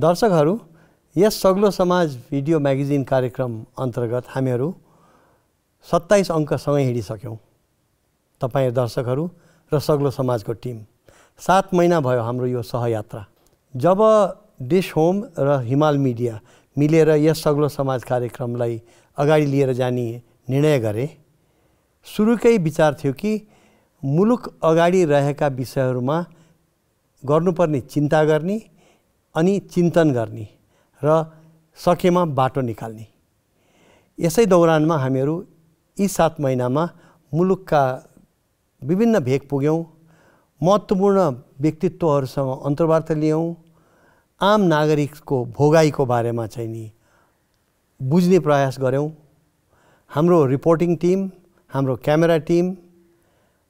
दर्शकहरू, यस सग्लो समाज video magazine कार्यक्रम अन्तर्गत हामीहरू 27 अङ्कसँगै हिँडिसक्यौँ। तपाईँ दर्शकहरू र सग्लो समाजको टिम 7 महिना भयो हाम्रो यो सहयात्रा। जब डिश होम र हिमाल मिडिया मिलेर यस सग्लो समाज कार्यक्रमलाई अगाडि लिएर जाने निर्णय गरे, सुरुकै विचार थियो कि मुलुक अगाडि रहेका विषयहरूमा गर्नुपर्ने चिन्ता गर्ने अनि चिन्तन गर्ने र सकेमा बाटो निकाल्ने। यसै दौरानमा हामीहरू यी 7 महिनामा मुलुकका विभिन्न भेग पुग्यौँ, महत्त्वपूर्ण व्यक्तित्वहरूसँग अन्तर्वार्ता लियौँ, आम नागरिकको भोगाईको बारेमा चाहिँ नि बुझ्ने प्रयास गऱ्यौँ। हाम्रो रिपोर्टिङ टिम, हाम्रो क्यामेरा टिम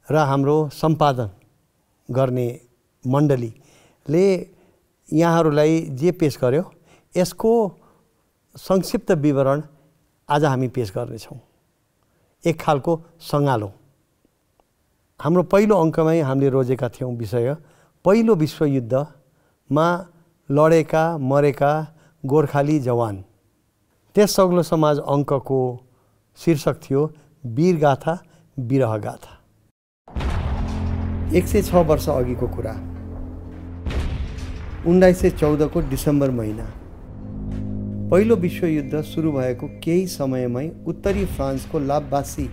र हाम्रो सम्पादन गर्ने मण्डलीले यहाँहरूलाई जे पेश गर्यो यसको संक्षिप्त विवरण आज हामी पेश गर्नेछौँ। एक खालको सङ्गालो। हाम्रो पहिलो अङ्कमै हामीले रोजेका थियौँ विषय पहिलो विश्वयुद्धमा लडेका मरेका गोर्खाली जवान। त्यस सग्लो समाज अङ्कको शीर्षक थियो वीरगाथा विरहगाथा। 106 वर्ष अघिको कुरा, 1914 को डिसेम्बर महिना। पहिलो विश्वयुद्ध सुरु भएको केही समयमै उत्तरी फ्रान्सको लाभबासी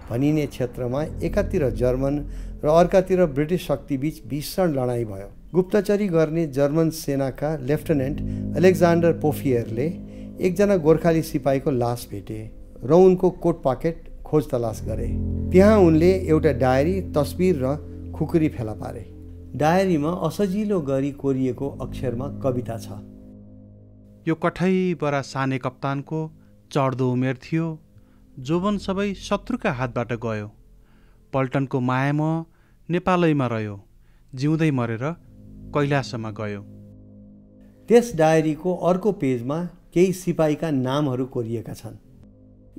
भनिने क्षेत्रमा एकातिर जर्मन र अर्कातिर ब्रिटिस शक्तिबीच भीषण लडाईँ भयो। गुप्तचरी गर्ने जर्मन सेनाका लेफ्टिनेन्ट अलेक्जान्डर पोफियरले एकजना गोर्खाली सिपाहीको लास भेटे र उनको कोट पकेट खोज तलास गरे। त्यहाँ उनले एउटा डायरी, तस्बिर र खुकुरी फेला पारे। डायरीमा असजिलो गरी कोरिएको अक्षरमा कविता छ। यो कठैबरा साने कप्तानको चढ्दो उमेर थियो, जोवन सबै शत्रुका हातबाट गयो। पल्टनको मायामा नेपालैमा रह्यो, जिउँदै मरेर कैलासमा गयो। त्यस डायरीको अर्को पेजमा केही सिपाहीका नामहरू कोरिएका छन्।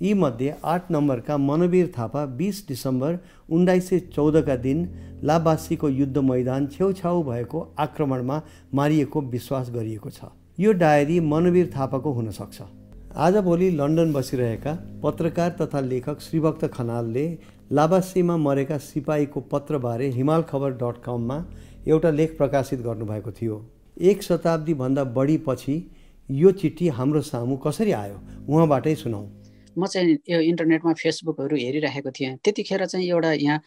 यी मध्ये 8 नम्बरका मनवीर थापा 20 डिसेम्बर 1914 का दिन लाभबासीको युद्ध मैदान छेउछाउ भएको आक्रमणमा मारिएको विश्वास गरिएको छ। यो डायरी मनवीर थापाको हुन सक्छ। आजभोलि लन्डन बसिरहेका पत्रकार तथा लेखक श्रीभक्त खनालले लाभबासीमा मरेका सिपाहीको पत्रबारे himalkhabar.com मा एउटा लेख प्रकाशित गर्नुभएको थियो। 1 शताब्दी भन्दा बढी पछि यो चिठी हाम्रो सामु कसरी आयो, उहाँबाटै सुनौँ। म चाहिँ यो इन्टरनेटमा फेसबुकहरू हेरिरहेको थिएँ। त्यतिखेर चाहिँ एउटा यहाँ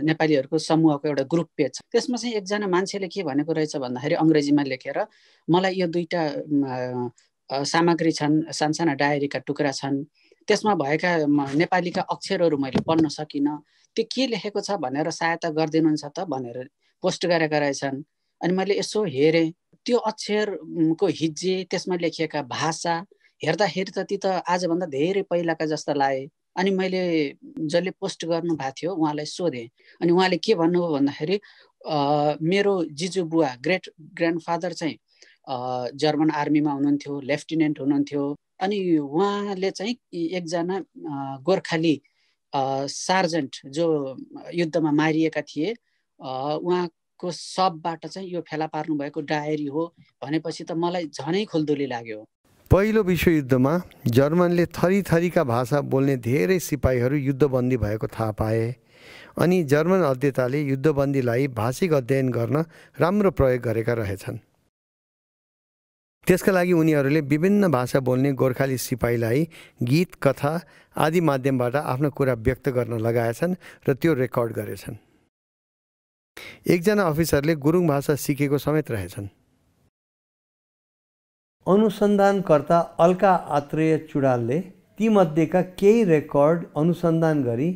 नेपालीहरूको समूहको एउटा ग्रुप पेज छ। त्यसमा चाहिँ एकजना मान्छेले के भनेको रहेछ भन्दाखेरि अङ्ग्रेजीमा लेखेर मलाई यो 2टा सामग्री छन्, सानसाना डायरीका टुक्रा छन्, त्यसमा भएका नेपालीका अक्षरहरू मैले पढ्न सकिनँ, त्यो के लेखेको छ भनेर सहायता गरिदिनुहुन्छ त भनेर पोस्ट गरेका रहेछन्। अनि मैले यसो हेरेँ, त्यो अक्षरको हिज्जे, त्यसमा लेखिएका भाषा हेर्दाखेरि त ती त आजभन्दा धेरै पहिलाका जस्ता लागे। अनि मैले जसले पोस्ट गर्नु भएको थियो उहाँलाई सोधेँ। अनि उहाँले के भन्नुभयो भन्दाखेरि मेरो जिजु बुवा ग्रेट ग्रान्डफादर चाहिँ जर्मन आर्मीमा हुनुहुन्थ्यो, लेफ्टिनेन्ट हुनुहुन्थ्यो। अनि उहाँले चाहिँ एकजना गोर्खाली सार्जेन्ट जो युद्धमा मारिएका थिए, उहाँको सबबाट चाहिँ यो फेला पार्नु भएको डायरी हो भनेपछि त मलाई झनै खुल्दुली लाग्यो। पहिलो विश्वयुद्धमा जर्मनले थरीथरीका भाषा बोल्ने धेरै सिपाहीहरू युद्धबन्दी भएको थाहा पाए। अनि जर्मन अध्येताले युद्धबन्दीलाई भाषिक अध्ययन गर्न राम्रो प्रयोग गरेका रहेछन्। त्यसका लागि उनीहरूले विभिन्न भाषा बोल्ने गोर्खाली सिपाहीलाई गीत, कथा आदि माध्यमबाट आफ्नो कुरा व्यक्त गर्न लगाएछन् र त्यो रेकर्ड गरेछन्। एकजना अफिसरले गुरुङ भाषा सिकेको समेत रहेछन्। अनुसन्धानकर्ता अल्का आत्रेय चुडालले तीमध्येका केही रेकर्ड अनुसन्धान गरी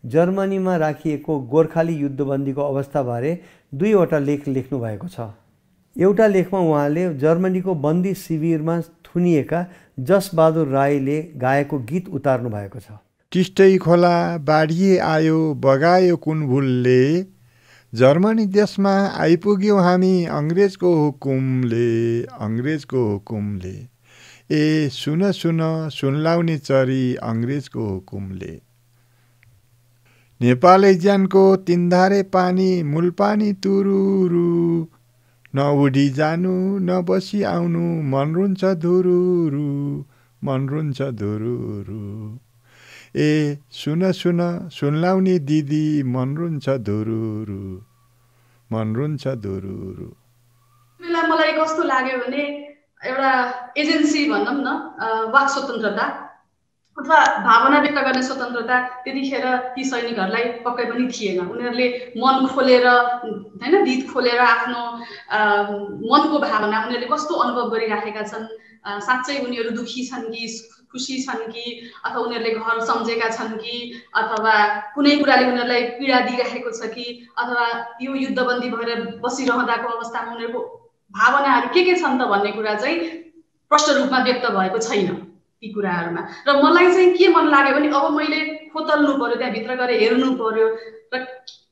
जर्मनीमा राखिएको गोर्खाली युद्धबन्दीको अवस्थाबारे 2वटा लेख लेख्नु भएको छ। एउटा लेखमा उहाँले जर्मनीको बन्दी शिविरमा थुनिएका जसबहादुर राईले गाएको गीत उतार्नु भएको छ। टिस्टै खोला बाढिए आयो बगायो कुन भुलले, जर्मनी देशमा आइपुग्यौँ हामी अङ्ग्रेजको हुकुमले, ए सुन सुन सुनलाउने चरी अङ्ग्रेजको हुकुमले। नेपालै ज्यानको 3 धारे पानी, मूल पानी तुरुरु, नउडी जानु नबसी आउनु मन रुन्छ धुरुरु मन रुन्छ धुरुरु ए सुन सुन सुनलाउने दिदी मन रुन्छ धुरुरु मन रुन्छ धुरुरु। बेला मलाई कस्तो लाग्यो भने एउटा एजेन्सी भनौँ न वाक स्वतन्त्रता अथवा भावना व्यक्त गर्ने स्वतन्त्रता त्यतिखेर ती सैनिकहरूलाई पक्कै पनि थिएन। उनीहरूले मन खोलेर हैन दिद खोलेर आफ्नो मनको भावना उनीहरूले कस्तो अनुभव गरिराखेका छन्, साँच्चै उनीहरू दुखी छन् कि खुसी छन् कि अथवा उनीहरूले घर सम्झेका छन् कि अथवा कुनै कुराले उनीहरूलाई पीडा दिइराखेको छ कि अथवा यो युद्धबन्दी भएर बसिरहँदाको अवस्थामा उनीहरूको भावनाहरू के छन् त भन्ने कुरा चाहिँ प्रष्ट रूपमा व्यक्त भएको छैन ती कुराहरूमा। र मलाई चाहिँ के मन लाग्यो भने अब मैले खोतल्नु पर्यो, त्यहाँभित्र गएर हेर्नु पर्यो र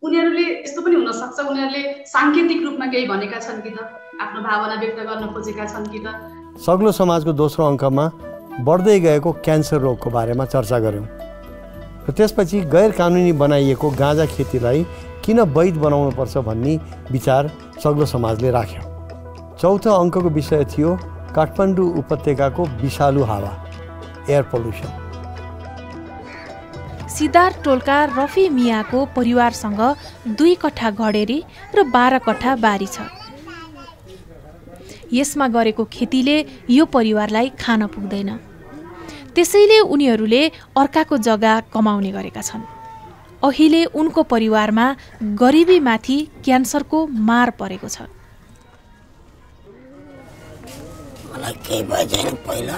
उनीहरूले यस्तो पनि हुनसक्छ उनीहरूले साङ्केतिक रूपमा केही भनेका छन् कि त, आफ्नो भावना व्यक्त गर्न खोजेका छन् कि त। सग्लो समाजको दोस्रो अङ्कमा बढ्दै गएको क्यान्सर रोगको बारेमा चर्चा गऱ्यौँ र त्यसपछि गैर कानुनी बनाइएको गाँजा खेतीलाई किन वैध बनाउनुपर्छ भन्ने विचार सग्लो समाजले राख्यो। चौथो अङ्कको विषय थियो काठमाडौँ उपत्यकाको विषालु हावा, एयर पोल्युसन। सिद्धार्थ टोलका रफी मियाको परिवारसँग 2 कट्ठा घडेरी र 12 कट्ठा बारी छ। यसमा गरेको खेतीले यो परिवारलाई खान पुग्दैन, त्यसैले उनीहरूले अर्काको जग्गा कमाउने गरेका छन्। अहिले उनको परिवारमा गरिबीमाथि क्यान्सरको मार परेको छ। मलाई केही भयो छैन, पहिला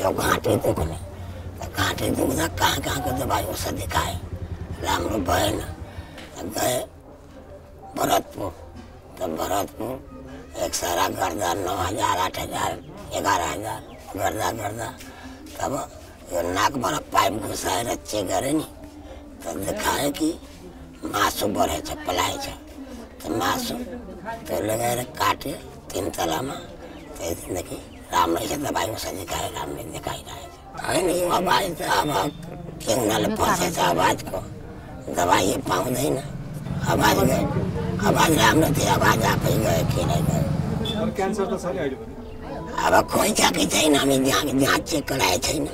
यो घाँटी दुख्ने, घाँटी दुख्दा कहाँको दबाई औषधि खाएँ, राम्रो भएन। गएँ भरतपुर, त भरतपुर एक्सरा गर्दा 9,000, 8,000, 11,000 गर्दा गर्दा तब यो नाकबाट पाइप घुसाएर चेक गरेँ नि, त देखायो कि मासु बढेछ, पलाएछ। त मासु त्यो लगाएर काट्यो 3 तलामा, त्यही दिनदेखि राम्रै छ, दबाई औषधि खायो, राम्रै देखाइरहेछ। होइन यो आवाज त अब के हुनाले फसेछ, आवाजको दबाई पाउँदैन। आवाज राम्रो थियो, आवाज आफै गयो, किन गयो। अब खोइ छ कि छैन, हामी जहाँ चेक गराएको छैन।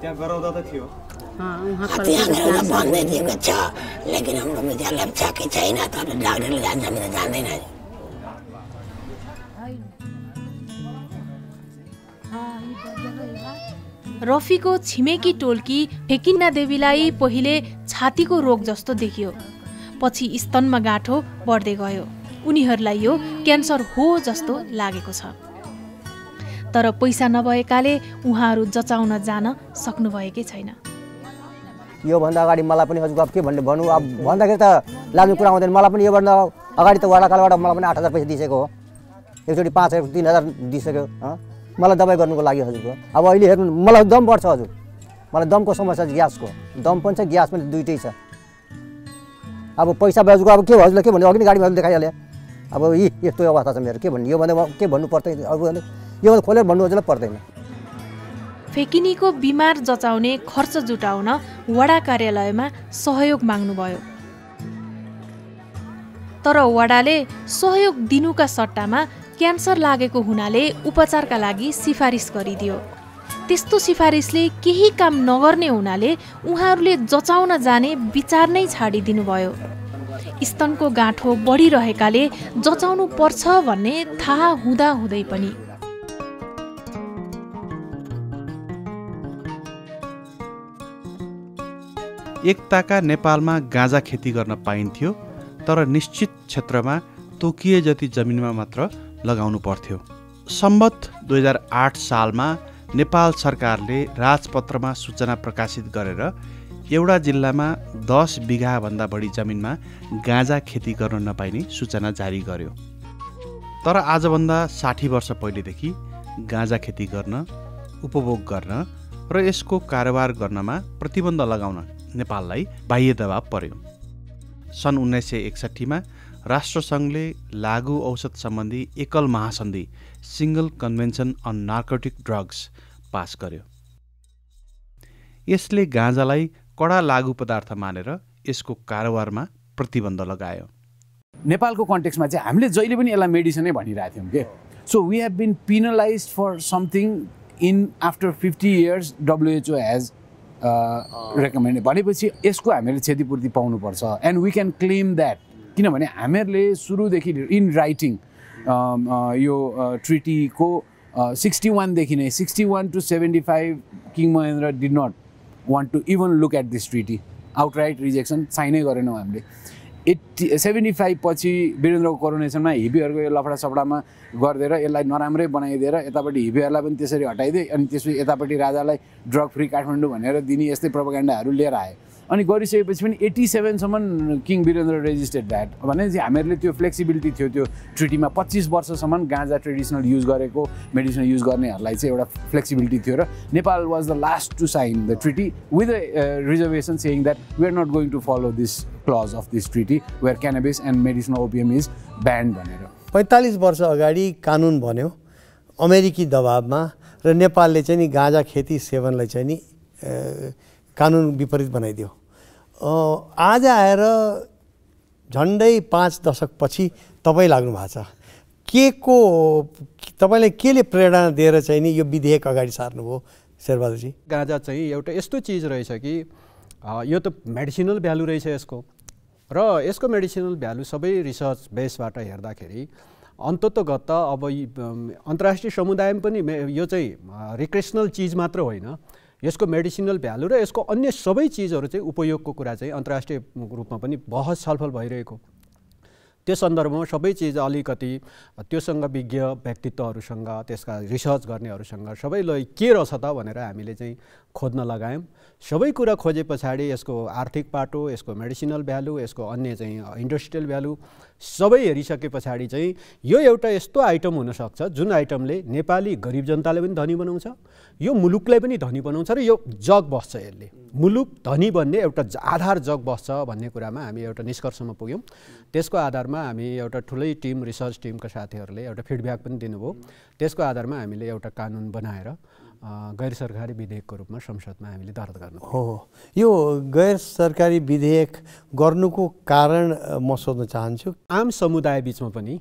त्यहाँ गराउँदा भन्दै दिएको छ, लेकिन हाम्रो विद्यालय छ कि छैन, तर डाक्टरले जान्छ, हामी त जान्दैन। रफीको छिमेकी टोलकी फेकिना देवीलाई पहिले छातीको रोग जस्तो देखियो, पछि स्तनमा गाँठो बढ्दै गयो। उनीहरूलाई यो क्यान्सर हो जस्तो लागेको छ, तर पैसा नभएकाले उहाँहरू जचाउन जान सक्नुभएकै छैन। योभन्दा अगाडि मलाई पनि हजुर अब के भन्ने भन्नु, अब भन्दाखेरि त लाग्ने कुरा आउँदैन। मलाई पनि योभन्दा अगाडि त वडाकालबाट मलाई पनि 8,000 पैसा दिइसकेको हो, एकचोटि 5,000 3,000 दिइसक्यो मलाई दबाई गर्नुको लागि हजुरको। अब अहिले हेर्नु मलाई दम बढ्छ हजुर, मलाई दमको समस्या छ, ग्यासको दम पनि छ, ग्यास पनि दुइटै छ। अब पैसा हजुरको अब के भयो हजुरलाई के भन्नु, अघि नै गाडीमा देखाइहालेँ। अब यस्तो अवस्था छ मेरो, के भन्नु, योभन्दा के भन्नु पर्दैन, अब योभन्दा खोलेर भन्नु हजुरलाई पर्दैन। फेकिनीको बिमार जचाउने खर्च जुटाउन वडा कार्यालयमा सहयोग माग्नुभयो, तर वडाले सहयोग दिनुका सट्टामा क्यान्सर लागेको हुनाले उपचारका लागि सिफारिस गरिदियो। त्यस्तो सिफारिसले केही काम नगर्ने हुनाले उहाँहरूले जचाउन जाने विचार नै छाडिदिनु भयो। स्तनको गाँठो बढिरहेकाले जचाउनु पर्छ भन्ने थाहा हुँदा हुँदै पनि। एकताका नेपालमा गाँजा खेती गर्न पाइन्थ्यो, तर निश्चित क्षेत्रमा तोकिए जति जमिनमा मात्र लगाउनु पर्थ्यो। सम्वत 2008 सालमा नेपाल सरकारले राजपत्रमा सूचना प्रकाशित गरेर एउटा जिल्लामा 10 बिघाभन्दा बढी जमिनमा गाँजा खेती गर्न नपाइने सूचना जारी गर्यो। तर आजभन्दा 60 वर्ष पहिलेदेखि गाँजा खेती गर्न, उपभोग गर्न र यसको कारोबार गर्नमा प्रतिबन्ध लगाउन नेपाललाई बाह्य दबाव पर्यो। सन् 1961 राष्ट्रसङ्घले लागु औषध सम्बन्धी एकल महासन्धि single convention on narcotic drugs pass गर्यो। यसले गाँजालाई कडा लागु पदार्थ मानेर यसको कारोबारमा प्रतिबन्ध लगायो। नेपालको कन्टेक्स्टमा चाहिँ हामीले जहिले पनि यसलाई मेडिसिनै भनिरहेको थियौँ के so we have been penalized for something in after 50 years WHO has recommend भनेपछि यसको हामीले क्षतिपूर्ति पाउनुपर्छ and we can claim that किनभने हामीहरूले सुरुदेखि इन राइटिङ यो ट्रिटीको 61 देखि नै 61 to 75 king Mahendra did not want to even look at this treaty outright rejection साइनै गरेनौँ हामीले 75 पछि वीरेन्द्रको कोरोनेसनमा हिपीहरूको यो लफडा सफडामा गरिदिएर यसलाई नराम्रै बनाइदिएर यतापट्टि हिपीहरूलाई पनि त्यसरी हटाइदिए अनि त्यसपछि यतापट्टि राजालाई ड्रग फ्री काठमाडौँ भनेर दिने यस्तै प्रोपागेन्डाहरू लिएर आए अनि गरिसकेपछि पनि 87 सम्म किङ वीरेन्द्र रेजिस्टेड द्याट भनेपछि हामीहरूले त्यो फ्लेक्सिबिलिटी थियो त्यो ट्रिटीमा 25 वर्षसम्म गाँजा ट्रेडिसनल युज गरेको मेडिसिनल युज गर्नेहरूलाई चाहिँ एउटा फ्लेक्सिबिलिटी थियो र Nepal was the last to sign the treaty with a reservation saying that we are not going to follow this clause of this treaty where cannabis and medicinal opium is banned भनेर 45 वर्ष अगाडि कानुन बन्यो अमेरिकी दबाबमा र नेपालले चाहिँ नि गाँजा खेती सेवनलाई चाहिँ नि कानुन विपरीत बनाइदियो आज आएर झन्डै 5 दशकपछि तपाईँ लाग्नु भएको छ तपाईँलाई केले प्रेरणा दिएर चाहिँ नि यो विधेयक अगाडि सार्नुभयो शेरबहादुरजी गाँजा चाहिँ एउटा यस्तो चिज रहेछ कि यो त मेडिसिनल भ्यालु रहेछ यसको र यसको मेडिसिनल भ्यालु सबै रिसर्च बेसबाट हेर्दाखेरि अन्ततोगत अब अन्तर्राष्ट्रिय समुदायमा पनि यो चाहिँ रिक्रेसनल चिज मात्र होइन यसको मेडिसिनल भ्यालु र यसको अन्य सबै चिजहरू चाहिँ उपयोगको कुरा चाहिँ अन्तर्राष्ट्रिय रूपमा पनि बहस छलफल भइरहेको त्यो सन्दर्भमा सबै चिज अलिकति त्योसँग विज्ञ व्यक्तित्वहरूसँग त्यसका रिसर्च गर्नेहरूसँग सबैलाई के रहेछ त भनेर हामीले चाहिँ खोज्न लगायौँ सबै कुरा खोजे पछाडि यसको आर्थिक पाटो यसको मेडिसिनल भ्यालु यसको अन्य चाहिँ इन्डस्ट्रियल भ्यालु सबै हेरिसके पछाडि चाहिँ यो एउटा यस्तो आइटम हुनसक्छ जुन आइटमले नेपाली गरिब जनताले पनि धनी बनाउँछ यो मुलुकलाई पनि धनी बनाउँछ र यो जग बस्छ यसले मुलुक धनी बन्ने एउटा आधार जग बस्छ भन्ने कुरामा हामी एउटा निष्कर्षमा पुग्यौँ त्यसको आधारमा हामी एउटा ठुलै टिम रिसर्च टिमका साथीहरूले एउटा फिडब्याक पनि दिनुभयो त्यसको आधारमा हामीले एउटा कानुन बनाएर गैर सरकारी विधेयकको रूपमा संसदमा हामीले दर्ता गर्नु हो यो गैर सरकारी विधेयक गर्नुको कारण म सोध्न चाहन्छु आम समुदाय बिचमा पनि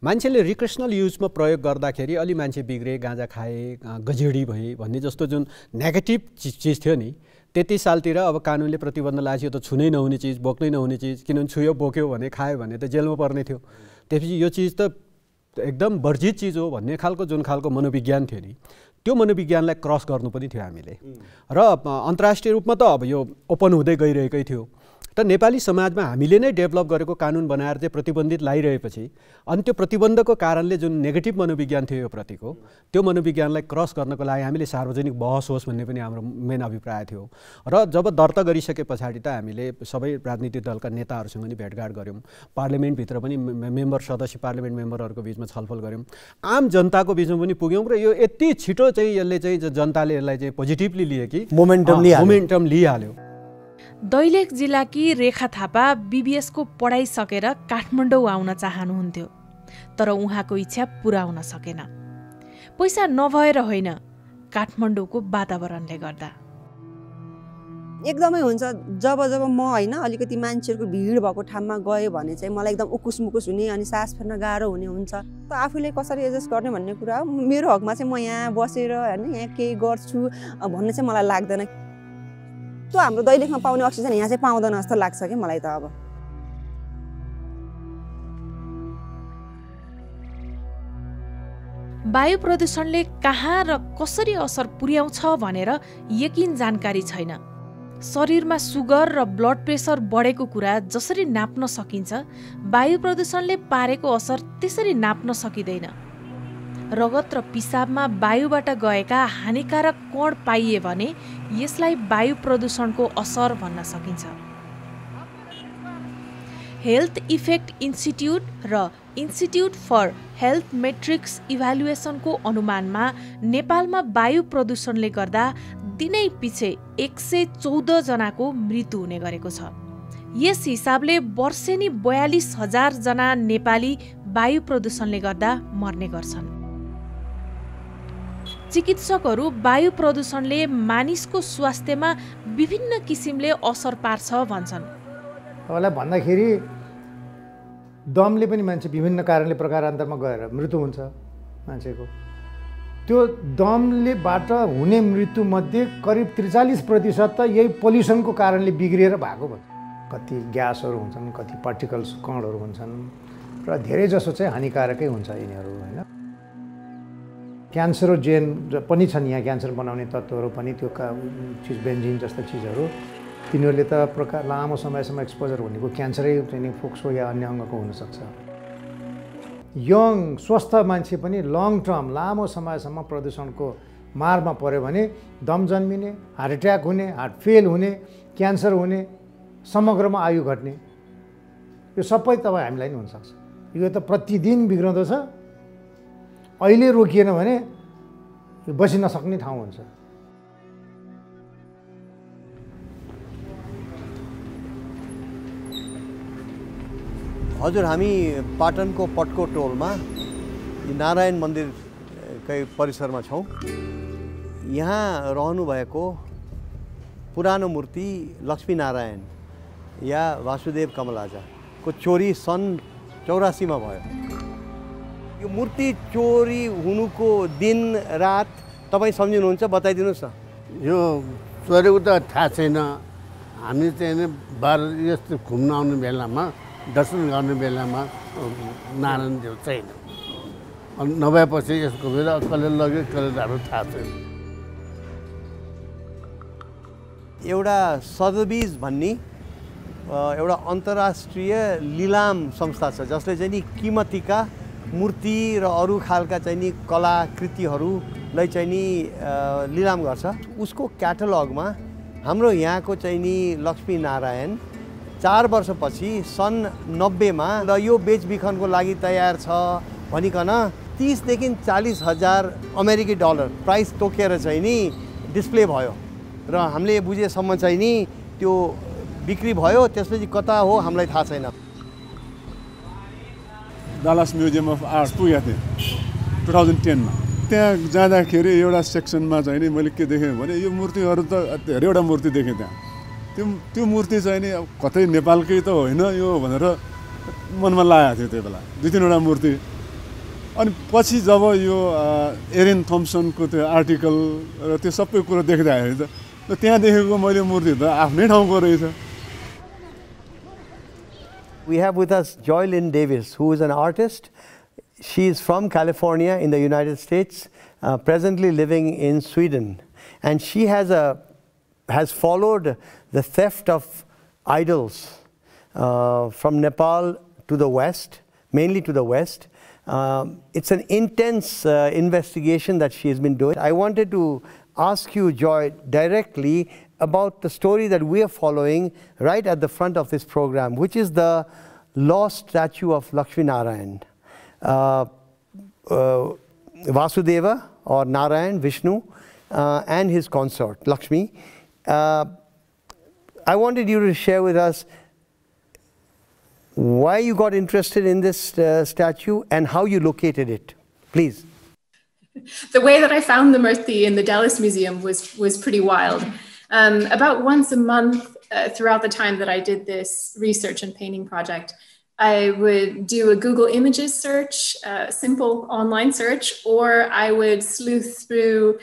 मान्छेले रिक्रेसनल युजमा प्रयोग गर्दाखेरि अलि मान्छे बिग्रे गाँजा खाए गजेडी भए भन्ने जस्तो जुन नेगेटिभ चिज थियो नि त्यति सालतिर अब कानुनले प्रतिबन्ध लाग्यो त छुनै नहुने चिज बोक्नै नहुने चिज किनभने छुयो बोक्यो भने खायो भने त जेलमा पर्ने थियो त्यसपछि यो चिज त एकदम वर्जित चिज हो भन्ने खालको जुन खालको मनोविज्ञान थियो नि त्यो मनोविज्ञानलाई क्रस गर्नु पनि थियो हामीले र अन्तर्राष्ट्रिय रूपमा त अब यो ओपन हुँदै गइरहेकै थियो त नेपाली समाजमा हामीले नै डेभलप गरेको कानुन बनाएर चाहिँ प्रतिबन्धित लाइरहेपछि अनि त्यो प्रतिबन्धको कारणले जुन नेगेटिभ मनोविज्ञान थियो यो प्रतिको त्यो मनोविज्ञानलाई क्रस गर्नको लागि हामीले सार्वजनिक बहस होस् भन्ने पनि हाम्रो मेन अभिप्राय थियो र जब दर्ता गरिसके पछाडि त हामीले सबै राजनीतिक दलका नेताहरूसँग पनि भेटघाट गऱ्यौँ पार्लियामेन्टभित्र पनि सदस्य पार्लियामेन्ट मेम्बरहरूको बिचमा छलफल गऱ्यौँ आम जनताको बिचमा पनि पुग्यौँ र यो यति छिटो चाहिँ यसले चाहिँ जनताले यसलाई चाहिँ पोजिटिभली लिए कि मोमेन्टम लिइहाल्यो दैलेख जिल्लाकी रेखा थापा बीबीएसको पढाइ सकेर काठमाडौँ आउन चाहनुहुन्थ्यो तर उहाँको इच्छा पुरा हुन सकेन पैसा नभएर होइन काठमाडौँको वातावरणले गर्दा एकदमै हुन्छ जब म होइन अलिकति मान्छेहरूको भिड भएको ठाउँमा गयो भने चाहिँ मलाई एकदम उकुस मुकुस हुने अनि सास फेर्न गाह्रो हुने हुन्छ त आफूले कसरी एडजस्ट गर्ने भन्ने कुरा हो मेरो हकमा चाहिँ म यहाँ बसेर होइन यहाँ केही गर्छु भन्ने चाहिँ मलाई लाग्दैन त्यो हाम्रो दैलेखमा पाउने अक्सिजन यहाँ चाहिँ पाउँदैन जस्तो लाग्छ कि मलाई त अब वायु प्रदूषणले कहाँ र कसरी असर पुर्याउँछ भनेर यकिन जानकारी छैन शरीरमा सुगर र ब्लड प्रेसर बढेको कुरा जसरी नाप्न सकिन्छ वायु प्रदूषणले पारेको असर त्यसरी नाप्न सकिँदैन रगत र पिसाबमा वायुबाट गएका हानिकारक कण पाइए भने यसलाई वायु प्रदूषणको असर भन्न सकिन्छ हेल्थ इफेक्ट इन्स्टिट्युट र इन्स्टिट्युट फर हेल्थ मेट्रिक्स इभ्यालुएसनको अनुमानमा नेपालमा वायु प्रदूषणले गर्दा दिनै पछि 114 जनाको मृत्यु हुने गरेको छ यस हिसाबले वर्षेनी 42,000 जना नेपाली वायु प्रदूषणले गर्दा मर्ने गर्छन् चिकित्सकहरू वायु प्रदूषणले मानिसको स्वास्थ्यमा विभिन्न किसिमले असर पार्छ भन्छन् मलाई भन्दाखेरि दमले पनि मान्छे विभिन्न कारणले प्रकारान्तरमा गएर मृत्यु हुन्छ मान्छेको। त्यो दमलेबाट हुने मृत्युमध्ये करिब 43% त यही पोल्युसनको कारणले बिग्रिएर भएको भन्छ। कति ग्यासहरू हुन्छन्, कति पार्टिकल्स कणहरू हुन्छन् र धेरै जसो चाहिँ हानिकारकै हुन्छ यिनीहरू हैन। क्यान्सरोजेन पनि छन् यहाँ, क्यान्सर बनाउने तत्त्वहरू पनि त्यो चिज बेन्जिन जस्ता चिजहरू, तिनीहरूले त लामो समयसम्म एक्सपोजर हुनेको क्यान्सरै चाहिँ फोक्सो या अन्य अङ्गको हुनसक्छ। यङ स्वस्थ मान्छे पनि लङ टर्म लामो समयसम्म प्रदूषणको मारमा पऱ्यो भने दम जन्मिने, हार्ट एट्याक हुने, हार्ट फेल हुने, क्यान्सर हुने, समग्रमा आयु घट्ने, यो सबै तपाईँ हामीलाई नि हुनसक्छ। यो त प्रतिदिन बिग्रँदो छ। अहिले रोकिएन भने यो बसी नसक्ने ठाउँ हुन्छ। हजुर, हामी पाटनको पटको टोलमा नारायण मन्दिरकै परिसरमा छौँ। यहाँ रहनुभएको पुरानो मूर्ति लक्ष्मीनारायण या वासुदेव कमलाजाको चोरी सन् 84 मा भयो। यो मूर्ति चोरी हुनुको दिन रात तपाईँ सम्झिनुहुन्छ? बताइदिनुहोस् न। यो चोरेको त थाहा छैन। हामी चाहिँ यस्तो घुम्न आउने बेलामा, दर्शन गर्ने बेलामा नारायण देव छैन। नभएपछि यसको बेला कसले लग्यो कसले राम्रो थाहा छैन। एउटा सदबिज भन्ने एउटा अन्तर्राष्ट्रिय लिलाम संस्था छ जसले चाहिँ नि कीमतीका मूर्ति र अरू खालका चाहिँ नि कलाकृतिहरूलाई चाहिँ नि लिलाम गर्छ। उसको क्याटलगमा हाम्रो यहाँको चाहिँ नि लक्ष्मीनारायण 4 वर्षपछि सन् 90 मा र यो बेचबिखनको लागि तयार छ भनिकन 30 देखि 40 हजार अमेरिकी डलर प्राइस तोकेर चाहिँ नि डिस्प्ले भयो र हामीले बुझेसम्म चाहिँ नि त्यो बिक्री भयो। त्यसपछि कता हो हामीलाई थाहा छैन। डालस म्युजियम अफ आर्ट पुगेको थिएँ 2010 मा। त्यहाँ जाँदाखेरि एउटा सेक्सनमा चाहिँ नि मैले के देखेँ भने यो मूर्तिहरू त धेरैवटा मूर्ति देखेँ त्यहाँ। त्यो मूर्ति चाहिँ नि कतै नेपालकै त होइन यो भनेर मनमा लागेको थियो त्यो बेला 2-3वटा मूर्ति। अनि पछि जब यो एरेन थम्सनको त्यो आर्टिकल र त्यो सबै कुरो देख्दाखेरि त त्यहाँ देखेको मैले मूर्ति त आफ्नै ठाउँको रहेछ। We have with us Joy Lynn Davis, who is an artist. She is from California in the United States, presently living in Sweden. And she has followed the theft of idols from Nepal to the west, mainly to the west. It's an intense investigation that she has been doing. I wanted to ask you, Joy, directly about the story that we are following right at the front of this program, which is the lost statue of Lakshmi Narayan. Vasudeva or Narayan, Vishnu, and his consort, Lakshmi. I wanted you to share with us why you got interested in this statue and how you located it. Please. The way that I found the Murthy in the Dallas Museum was pretty wild. About once a month throughout the time that I did this research and painting project, I would do a Google Images search, a simple online search, or I would sleuth through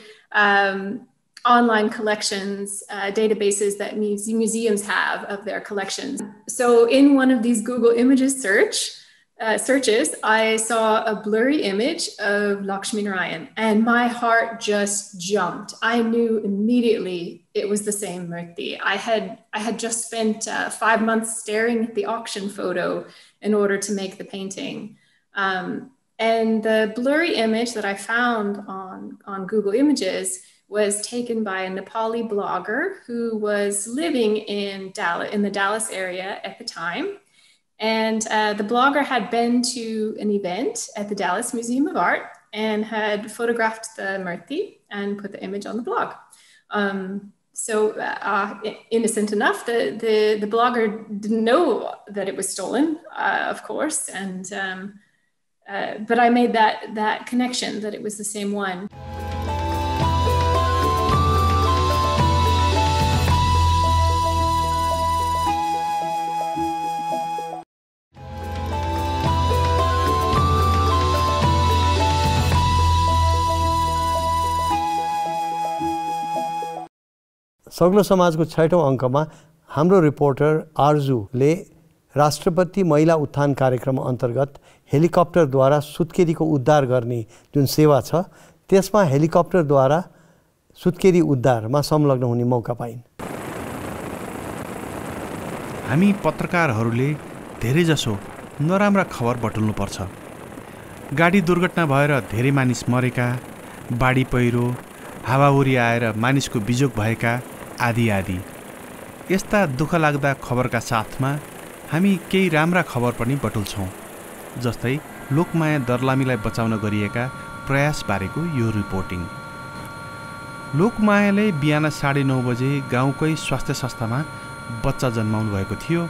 online collections, databases that museums have of their collections. So in one of these Google Images searches, I saw a blurry image of Lakshmi Narayan, and my heart just jumped. I knew immediately it was the same Murthy. I had just spent 5 months staring at the auction photo in order to make the painting. And the blurry image that I found on Google Images was taken by a Nepali blogger who was living in the Dallas area at the time. And the blogger had been to an event at the Dallas Museum of Art and had photographed the Murthy and put the image on the blog. So innocent enough, the blogger didn't know that it was stolen, of course. And but I made that connection that it was the same one. सग्लो समाजको 6औं अङ्कमा हाम्रो reporter आर्जुले राष्ट्रपति महिला उत्थान कार्यक्रम अन्तर्गत हेलिकप्टरद्वारा सुत्केरीको उद्धार गर्ने जुन सेवा छ त्यसमा हेलिकप्टरद्वारा सुत्केरी उद्धारमा संलग्न हुने मौका पाइन्। हामी पत्रकारहरूले धेरैजसो नराम्रा खबर बटुल्नुपर्छ। गाडी दुर्घटना भएर धेरै मानिस मरेका, बाढी पहिरो, हावाहुरी आएर मानिसको बिजोग भएका आदि आदि यस्ता दुःख लाग्दा खबरका साथमा हामी केही राम्रा खबर पनि बटुल्छौँ। जस्तै लोकमाया दर्लामीलाई बचाउन गरिएका प्रयास बारेको यो रिपोर्टिङ। लोकमायाले बिहान 9:30 बजे गाउँकै स्वास्थ्य संस्थामा बच्चा जन्माउनु भएको थियो,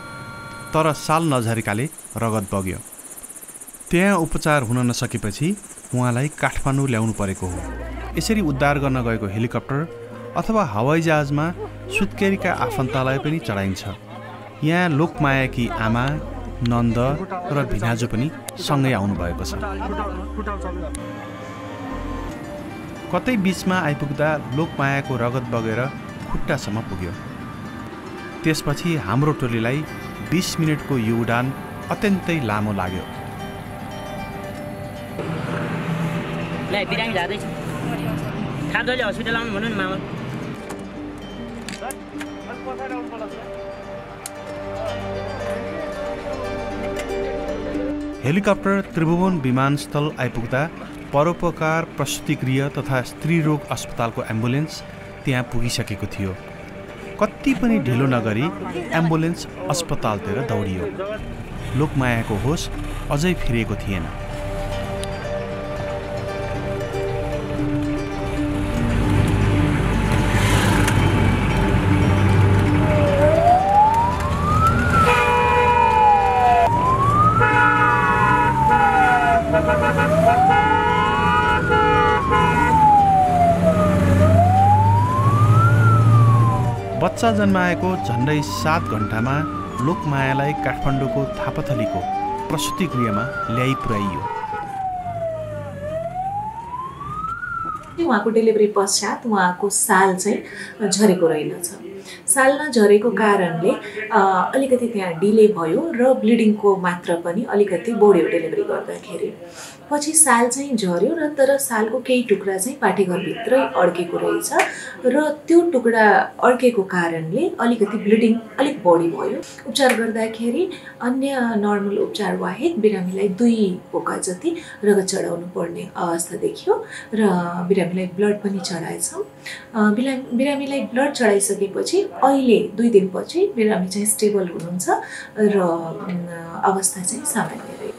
तर साल नझरेकाले रगत बग्यो। त्यहाँ उपचार हुन नसकेपछि उहाँलाई काठमाडौँ ल्याउनु परेको हो। यसरी उद्धार गर्न गएको हेलिकप्टर अथवा हवाईजहाजमा सुत्केरीका आफन्तलाई पनि चढाइन्छ। यहाँ लोकमायाकी आमा, नन्द र भिनाजु पनि सँगै आउनु भएको छ। कतै बीचमा आइपुग्दा लोकमायाको रगत बगेर खुट्टासम्म पुग्यो। त्यसपछि हाम्रो टोलीलाई 20 मिनटको यो उडान अत्यन्तै लामो लाग्यो। बिरामी जाँदैछ, खाँदोले हस्पिटल आउनु भन्नु नि मामा। हेलिकप्टर त्रिभुवन विमानस्थल आइपुग्दा परोपकार प्रसूतिगृह तथा स्त्री रोग अस्पतालको एम्बुलेन्स त्यहाँ पुगिसकेको थियो। कति पनि ढिलो नगरी एम्बुलेन्स अस्पतालतिर दौडियो। लोकमायाको होस अझै फिरेको थिएन। बच्चा जन्माएको झन्डै 7 घण्टामा लोकमायालाई काठमाडौँको थापाथलीको प्रसूति गृहमा ल्याइ पुर्याइयो। उहाँको डेलिभरी पश्चात उहाँको साल चाहिँ झरेको रहेनछ। साल नझरेको कारणले अलिकति त्यहाँ डिले भयो र ब्लिडिङको मात्रा पनि अलिकति बढ्यो डेलिभरी गर्दाखेरि। पछि साल चाहिँ झर्यो र तर सालको केही टुक्रा चाहिँ पाठेघरभित्रै अड्केको रहेछ र त्यो टुक्रा अड्केको कारणले अलिकति ब्लिडिङ अलिक बढी भयो। उपचार गर्दाखेरि अन्य नर्मल उपचार बाहेक बिरामीलाई 2 पोका जति रगत चढाउनु पर्ने अवस्था देखियो र बिरामीलाई ब्लड पनि चढाएछौँ। बिरामीलाई ब्लड चढाइसकेपछि अहिले 2 दिनपछि बिरामी चाहिँ स्टेबल हुनुहुन्छ र अवस्था चाहिँ सामान्य रह्यो।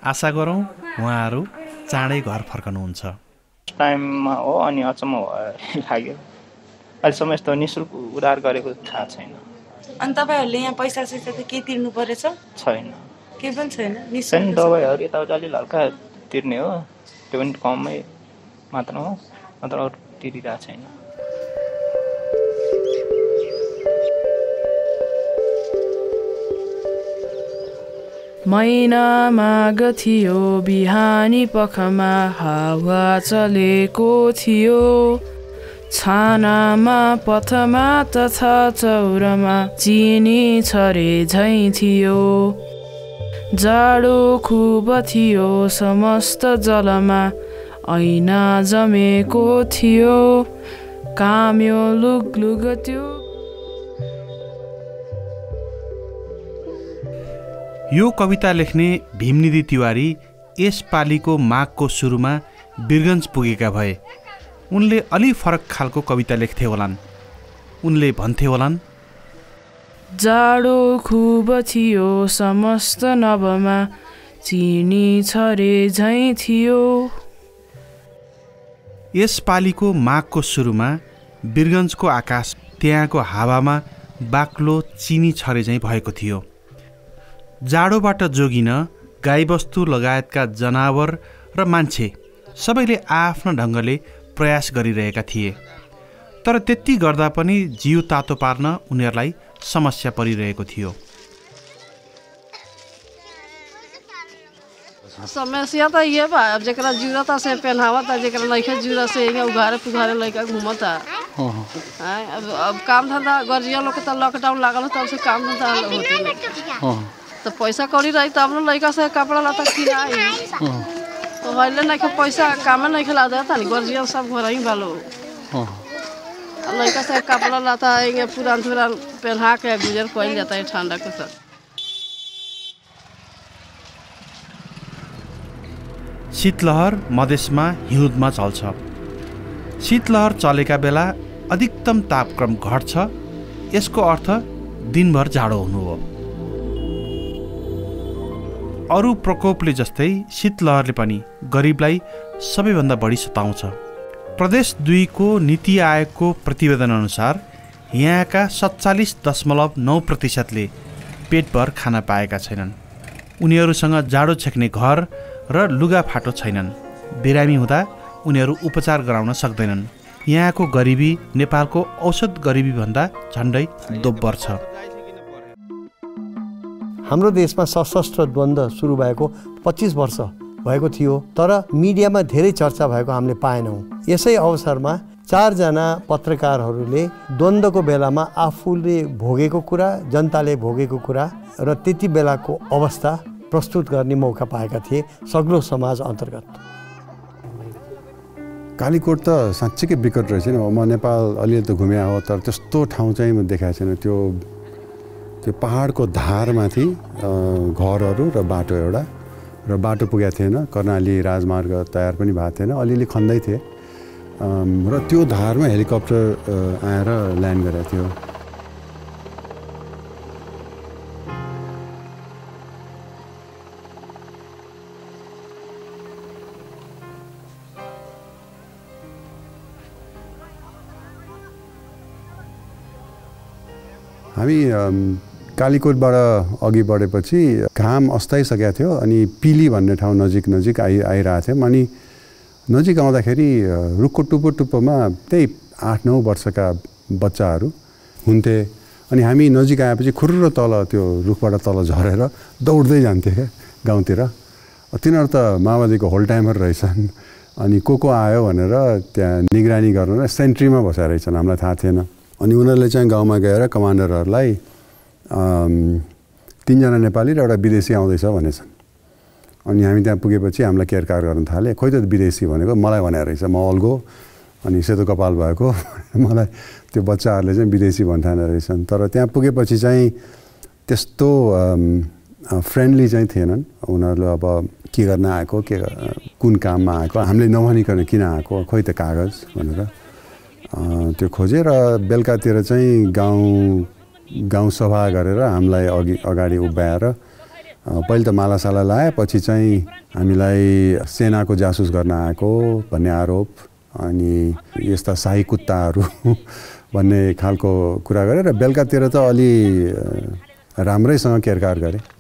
आशा गरौँ उहाँहरू चाँडै घर फर्कनुहुन्छ। टाइममा हो अनि अचम्म लाग्यो। अहिलेसम्म यस्तो निःशुल्क उद्धार गरेको थाहा छैन। अनि तपाईँहरूले यहाँ पैसा त के तिर्नु परेछ? छैन, केही पनि छैन। निःशुल्क दबाईहरू यताउता अलि हल्का तिर्ने हो, त्यो पनि कमै मात्रामा, मात्र तिरिरहेको छैन। महिना माघ थियो, बिहानी पखमा हावा चलेको थियो। छानामा पथमा तथा चौरमा चिनी छरे झैँ थियो। जाडो खुब थियो, समस्त जलमा ऐना जमेको थियो। काम्यो लुगलुग त्यो। यो कविता लेख्ने भीमनिधि तिवारी यसपालिको माघको सुरुमा वीरगञ्ज पुगेका भए। उनले अलि फरक खालको कविता लेख्थे होलान्। उनले भन्थे होलान्, जाडो खुब थियो, समस्त नभमा चिनी छरे झैँ थियो। यसपालिको माघको सुरुमा वीरगञ्जको आकाश त्यहाँको हावामा बाक्लो चिनी छरे झैँ भएको थियो। जाडोबाट जोगिन गाईबस्तु लगायतका जनावर र मान्छे सबैले आफ्ना ढङ्गले प्रयास गरिरहेका थिए। तर त्यति गर्दा पनि जिउ तातो पार्न उनीहरूलाई समस्या परिरहेको थियो। समस्या तो ये बा, अब जरा जरूरत से पहनावा था, जरा लड़का जरूरत से उघारे पुघारे लड़का घूमता। अब काम धंधा गरिया लोग के तो लॉकडाउन लागल तब से काम धंधा होते नहीं तो पैसा कौड़ी रही तब लोग लड़का से कपड़ा लता किनाई तो हल्ले नहीं के पैसा काम नहीं खिला देता नहीं गरिया सब घर ही बालो लड़का से कपड़ा लता पुरान पहना के गुजर कोई जाता है ठंडा के साथ। शीतलहर मधेसमा हिउँदमा चल्छ। शीतलहर चलेका बेला अधिकतम तापक्रम घट्छ। यसको अर्थ दिनभर जाडो हुनु हो। अरू प्रकोपले जस्तै शीतलहरले पनि गरिबलाई सबैभन्दा बढी सताउँछ। प्रदेश 2 को नीति आयोगको प्रतिवेदन अनुसार यहाँका 47.9%ले पेटभर खाना पाएका छैनन्। उनीहरूसँग जाडो छेक्ने घर र लुगाफाटो छैनन्। बिरामी हुँदा उनीहरू उपचार गराउन सक्दैनन्। यहाँको गरिबी नेपालको औसत गरिबीभन्दा झन्डै दोब्बर छ। हाम्रो देशमा सशस्त्र द्वन्द्व सुरु भएको 25 वर्ष भएको थियो, तर मिडियामा धेरै चर्चा भएको हामीले पाएनौँ। यसै अवसरमा 4 जना पत्रकारहरूले द्वन्द्वको बेलामा आफूले भोगेको कुरा, जनताले भोगेको कुरा र त्यति बेलाको अवस्था प्रस्तुत गर्ने मौका पाएका थिए सग्लो समाज अन्तर्गत। कालीकोट त साँच्चीकै विकट रहेछ नि। म नेपाल अलिअलि त घुमे हो, तर त्यस्तो ठाउँ चाहिँ म देखाएको छैन। त्यो पहाडको धारमाथि घरहरू र बाटो एउटा र बाटो पुगेको थिएन। कर्णाली राजमार्ग तयार पनि भएको थिएन, अलिअलि खन्दै थिए र त्यो धारमा हेलिकप्टर आएर ल्यान्ड गरेको थियो। हामी कालीकोटबाट अघि बढेपछि घाम अस्ताइसकेको थियो अनि पिली भन्ने ठाउँ नजिक आइरहेको थियौँ। अनि नजिक आउँदाखेरि रुखको टुप्पोमा त्यही 8-9 वर्षका बच्चाहरू हुन्थे। अनि हामी नजिक आएपछि खुर्र तल त्यो रुखबाट तल झरेर दौड्दै जान्थे क्या गाउँतिर। तिनीहरू त माओवादीको होल टाइमर रहेछन्। अनि को आयो भनेर त्यहाँ निगरानी गर्न र सेन्ट्रीमा बसेर रहेछन्, हामीलाई थाहा थिएन। अनि उनीहरूले चाहिँ गाउँमा गएर कमान्डरहरूलाई 3 जना नेपाली र एउटा विदेशी आउँदैछ भनेछन्। अनि हामी त्यहाँ पुगेपछि हामीलाई केयरकार गर्न थाले। खोइ त विदेशी भनेको मलाई भनेर रहेछ, म अल्गो अनि सेतो कपाल भएको मलाई त्यो बच्चाहरूले चाहिँ विदेशी भन्ठाने रहेछन्। तर त्यहाँ पुगेपछि चाहिँ त्यस्तो फ्रेन्डली चाहिँ थिएनन्। उनीहरूले अब के गर्न आएको, कुन काममा आएको, हामीले नभनिकन किन आएको, खोइ त कागज भनेर त्यो खोजे र बेलुकातिर चाहिँ गाउँ सभा गरेर हामीलाई अगाडि उभ्याएर पहिले त मालासाला लाए, पछि चाहिँ हामीलाई सेनाको जासुस गर्न आएको भन्ने आरोप अनि यस्ता शाही कुत्ताहरू भन्ने खालको कुरा गरे र बेलुकातिर त अलि राम्रैसँग केरकार गरे।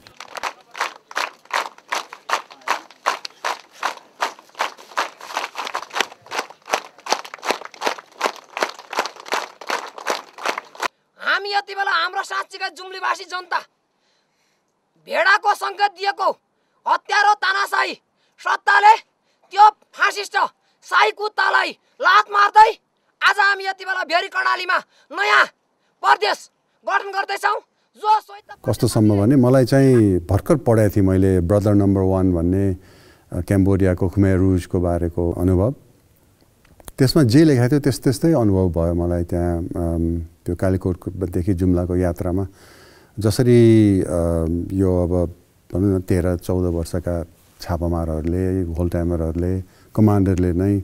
जुम्लीवासी जनता भेडाको संकेत दिएको हत्यारो तानाशाही सत्ताले त्यो फासिस्ट शाही कुत्तालाई लात मार्दै आज हामी यति बेला भेरी कर्णालीमा नयाँ प्रदेश गठन गर्दैछौँ। कस्तो सम्भव भने मलाई चाहिँ भर्खर पढाएको थिएँ मैले ब्रदर नम्बर 1 भन्ने क्याम्बोडियाको खुमेर रुजको बारेको अनुभव। त्यसमा जे लेखेको थियो त्यस्तै अनुभव भयो मलाई त्यहाँ त्यो कालीकोटदेखि जुम्लाको यात्रामा। जसरी यो अब भनौँ न 13-14 वर्षका छापामारहरूले, होल टाइमरहरूले, कमान्डरले नै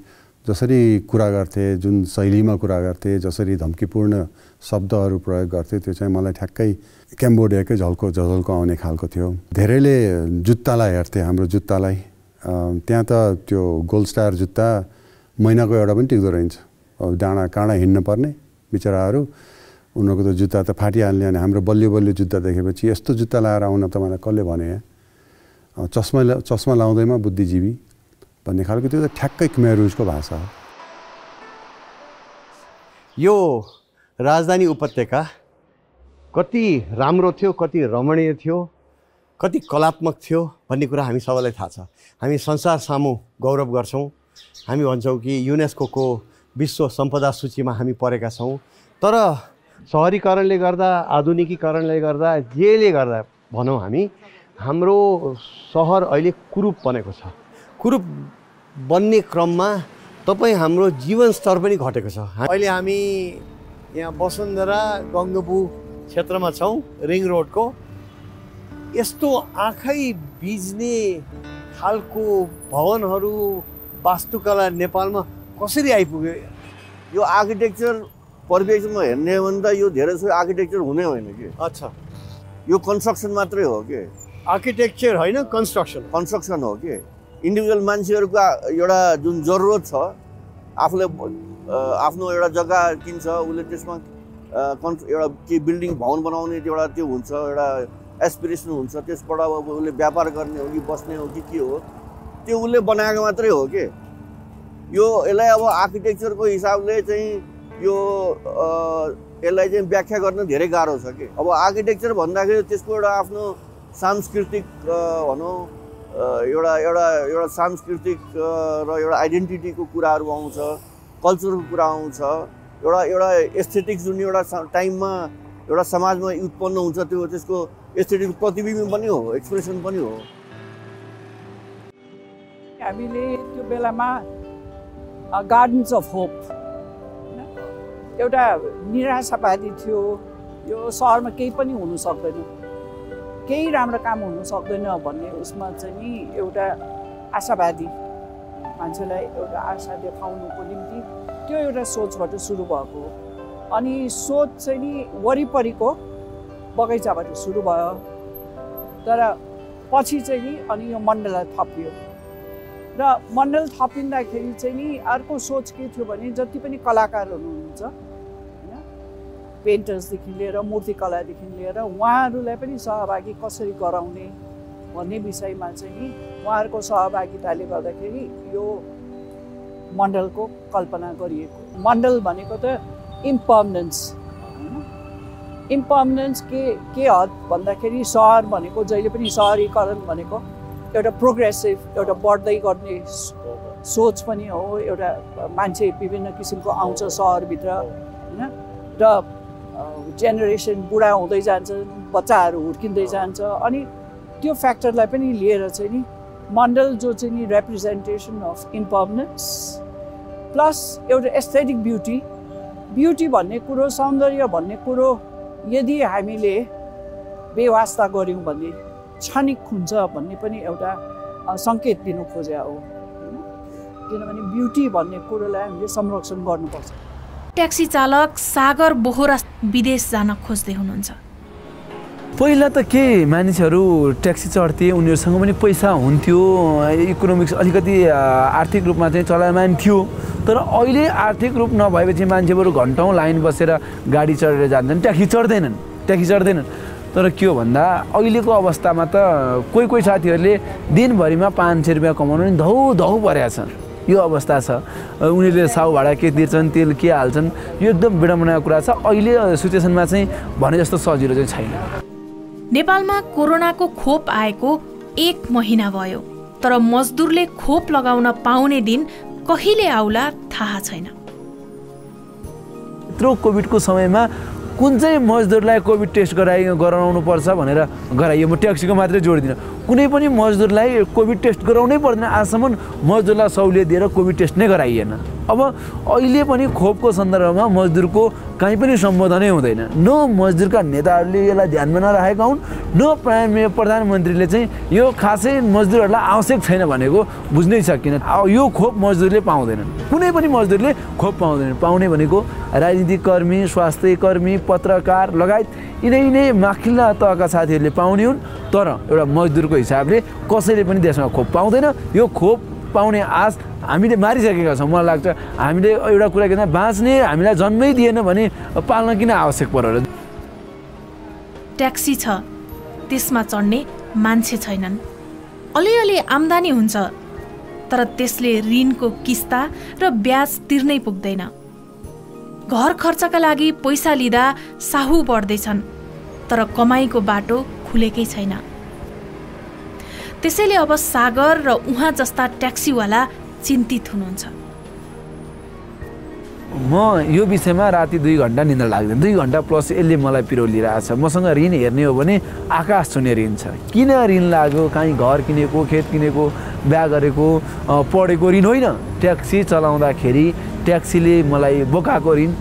जसरी कुरा गर्थे, जुन शैलीमा कुरा गर्थे, जसरी धम्कीपूर्ण शब्दहरू प्रयोग गर्थे, त्यो चाहिँ मलाई ठ्याक्कै क्याम्बोडियाकै झल्को आउने खालको थियो। धेरैले जुत्तालाई हेर्थे, हाम्रो जुत्तालाई। त्यहाँ त त्यो गोल्ड स्टार जुत्ता महिनाको एउटा पनि टिक्दो रहन्छ। अब डाँडा काँडा हिँड्न पर्ने बिचराहरू, उनीहरूको त जुत्ता त फाटिहाल्ने। अनि हाम्रो बलियो जुत्ता देखेपछि यस्तो जुत्ता लाएर आउन त मलाई कसले भने चस्मा लाउँदैमा बुद्धिजीवी भन्ने खालको त्यो त ठ्याक्कै खुमेर रुजको भाषा हो। यो राजधानी उपत्यका कति राम्रो थियो, कति रमणीय थियो, कति कलात्मक थियो भन्ने कुरा हामी सबैलाई थाहा छ। हामी संसार सामु गौरव गर्छौँ। हामी भन्छौँ कि युनेस्को विश्व सम्पदा सूचीमा हामी परेका छौँ। तर सहरीकरणले गर्दा, आधुनिकीकरणले गर्दा, जेले गर्दा भनौँ हामी, हाम्रो सहर अहिले कुरूप बनेको छ। कुरूप बन्ने क्रममा तपाईँ हाम्रो जीवनस्तर पनि घटेको छ। अहिले हामी यहाँ वसुन्धरा गङ्गपु क्षेत्रमा छौँ, रिङ रोडको। यस्तो आँखै बिज्ने खालको भवनहरू, वास्तुकला नेपालमा कसरी आइपुग्यो? यो आर्किटेक्चर परिप्रेक्ष्यमा हेर्ने हो भने त यो धेरै जसो आर्किटेक्चर हुनै होइन कि। अच्छा, यो कन्स्ट्रक्सन मात्रै हो कि, आर्किटेक्चर होइन, कन्स्ट्रक्सन हो कि। इन्डिभिजुअल मान्छेहरूको एउटा जुन जरुरत छ, आफूले आफ्नो एउटा जग्गा किन्छ, उसले त्यसमा एउटा के बिल्डिङ भवन बनाउने एउटा त्यो हुन्छ, एउटा एस्पिरेसन हुन्छ। त्यसबाट अब उसले व्यापार गर्ने हो कि बस्ने हो कि के हो, त्यो उसले बनाएको मात्रै हो कि। यो यसलाई अब आर्किटेक्चरको हिसाबले चाहिँ यो यसलाई चाहिँ व्याख्या गर्न धेरै गाह्रो छ कि। अब आर्किटेक्चर भन्दाखेरि त्यसको एउटा आफ्नो सांस्कृतिक भनौँ एउटा एउटा एउटा सांस्कृतिक र एउटा आइडेन्टिटीको कुराहरू आउँछ, कल्चरको कुरा आउँछ, एउटा एउटा एस्थेटिक जुन एउटा टाइममा एउटा समाजमा उत्पन्न हुन्छ, त्यो त्यसको एस्थेटिक प्रतिबिम्ब पनि हो, एक्सप्रेसन पनि हो। हामीले त्यो बेलामा गार्डन्स अफ होप, एउटा निराशावादी थियो, यो सहरमा केही पनि हुनु सक्दैन, केही राम्रो काम हुनु सक्दैन भन्ने उसमा चाहिँ नि एउटा आशावादी मान्छेलाई एउटा आशा देखाउनुको निम्ति त्यो एउटा सोचबाट सुरु भएको हो। अनि सोच चाहिँ नि वरिपरिको बगैँचाबाट सुरु भयो, तर पछि चाहिँ नि अनि यो मण्डललाई थपियो र मण्डल थपिँदाखेरि चाहिँ नि अर्को सोच के थियो भने जति पनि कलाकारहरू हुनुहुन्छ होइन, पेन्टर्सदेखि लिएर मूर्तिकलादेखि लिएर उहाँहरूलाई पनि सहभागी कसरी गराउने भन्ने विषयमा चाहिँ नि उहाँहरूको सहभागिताले गर्दाखेरि यो मण्डलको कल्पना गरिएको। मण्डल भनेको त इम्पर्मनेन्स होइन, इम्पर्मनेन्स के हद भन्दाखेरि सहर भनेको जहिले पनि सहरीकरण भनेको एउटा प्रोग्रेसिभ, एउटा बढ्दै गर्ने सोच पनि हो। एउटा मान्छे विभिन्न किसिमको आउँछ सहरभित्र होइन, र जेनेरेसन बुढा हुँदै जान्छ, बच्चाहरू हुर्किँदै जान्छ। अनि त्यो फ्याक्टरलाई पनि लिएर चाहिँ नि मण्डल जो चाहिँ नि रिप्रेजेन्टेसन अफ इम्पर्मनेन्स प्लस एउटा एस्थेटिक ब्युटी भन्ने कुरो, सौन्दर्य भन्ने कुरो यदि हामीले बेवास्ता गऱ्यौँ भने क्षणिक हुन्छ भन्ने पनि एउटा सङ्केत दिनु खोजे हो। किनभने ब्युटी भन्ने कुरोलाई हामीले संरक्षण गर्नुपर्छ। ट्याक्सी चालक सागर बोहरा विदेश जान खोज्दै हुनुहुन्छ। पहिला त के मानिसहरू ट्याक्सी चढ्थे, उनीहरूसँग पनि पैसा हुन्थ्यो, इकोनोमिक्स अलिकति आर्थिक रूपमा चाहिँ चलायमान थियो। तर अहिले आर्थिक रूप नभएपछि मान्छेहरू घन्टौँ लाइन बसेर गाडी चढेर जान्छन्, ट्याक्सी चढ्दैनन्। तर के हो भन्दा अहिलेको अवस्थामा त कोही साथीहरूले दिनभरिमा 500 रुपियाँ कमाउनु नि धौ परेको छ। यो अवस्था छ। उनीहरूले साउ भाडा के तिर्छन्, तेल के हाल्छन्, यो एकदम विडम्बनाको कुरा छ। अहिले सिचुएसनमा चाहिँ भने जस्तो सजिलो चाहिँ छैन। नेपालमा कोरोनाको खोप आएको 1 महिना भयो, तर मजदुरले खोप लगाउन पाउने दिन कहिले आउला थाहा छैन। यत्रो कोभिडको समयमा कुन चाहिँ मजदुरलाई कोभिड टेस्ट गराउनु पर्छ भनेर गराइयो। म ट्याक्सीको मात्रै जोडिदिनँ, कुनै पनि मजदुरलाई कोभिड टेस्ट गराउनै पर्दैन। आजसम्म मजदुरलाई सहुलियत दिएर कोभिड टेस्ट नै गराइएन। अब अहिले पनि खोपको सन्दर्भमा मजदुरको कहीँ पनि सम्बोधनै हुँदैन। न मजदुरका नेताहरूले यसलाई ध्यानमा नराखेका हुन्, न प्रधानमन्त्रीले चाहिँ यो खासै मजदुरहरूलाई आवश्यक छैन भनेको बुझ्नै सकिन। यो खोप मजदुरले पाउँदैनन्, कुनै पनि मजदुरले खोप पाउँदैनन्। पाउने भनेको राजनीतिक कर्मी, स्वास्थ्य कर्मी, पत्रकार लगायत यिनै माथिल्ला तहका साथीहरूले पाउने हुन्। तर एउटा मजदुरको हिसाबले कसैले पनि देशमा खोप पाउँदैन। यो खोप पाउने आश हामीले मारिसकेका छौँ। मलाई लाग्छ हामीले एउटा कुरा के बाँच्ने हामीलाई जन्मै दिएन भने पाल्न किन आवश्यक परेर। ट्याक्सी छ, त्यसमा चढ्ने मान्छे छैनन्। अलिअलि आम्दानी हुन्छ, तर त्यसले ऋणको किस्ता र ब्याज तिर्नै पुग्दैन। घर खर्चका लागि पैसा लिँदा साहु बढ्दैछन्, तर कमाईको बाटो खुलेकै छैन। त्यसैले अब सागर र उहाँ जस्ता ट्याक्सीवाला चिन्तित हुनुहुन्छ। म यो विषयमा राति 2 घन्टा निद्रा लाग्दैन 2 घन्टा प्लस यसले मलाई पिरोलिरहेछ मसँग ऋण हेर्ने हो भने आकाश छुने ऋण छ किन ऋण लाग्यो कहीँ घर किनेको खेत किनेको बिहा गरेको पढेको ऋण होइन ट्याक्सी चलाउँदाखेरि ट्याक्सीले मलाई बोकाएको ऋण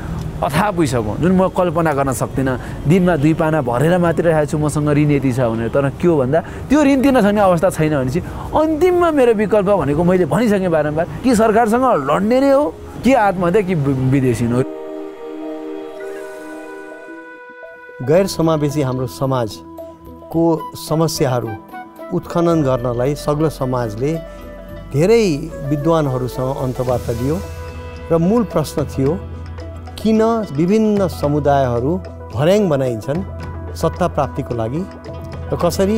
अथाह पैसाको जुन म कल्पना गर्न सक्दिनँ दिनमा 2 पाना भरेर मात्रै राखेको छु मसँग ऋण यति छ भनेर तर के हो भन्दा त्यो ऋण तिर्न सक्ने अवस्था छैन भने चाहिँ अन्तिममा मेरो विकल्प भनेको मैले भनिसकेँ बारम्बार कि सरकारसँग लड्ने नै हो कि आत्महत्या कि विदेशी हो गैर समावेशी हाम्रो समाजको समस्याहरू उत्खनन गर्नलाई सग्लो समाजले धेरै विद्वानहरूसँग अन्तर्वार्ता लियो र मूल प्रश्न थियो किन विभिन्न समुदायहरू भर्याङ बनाइन्छन् सत्ता प्राप्तिको लागि र कसरी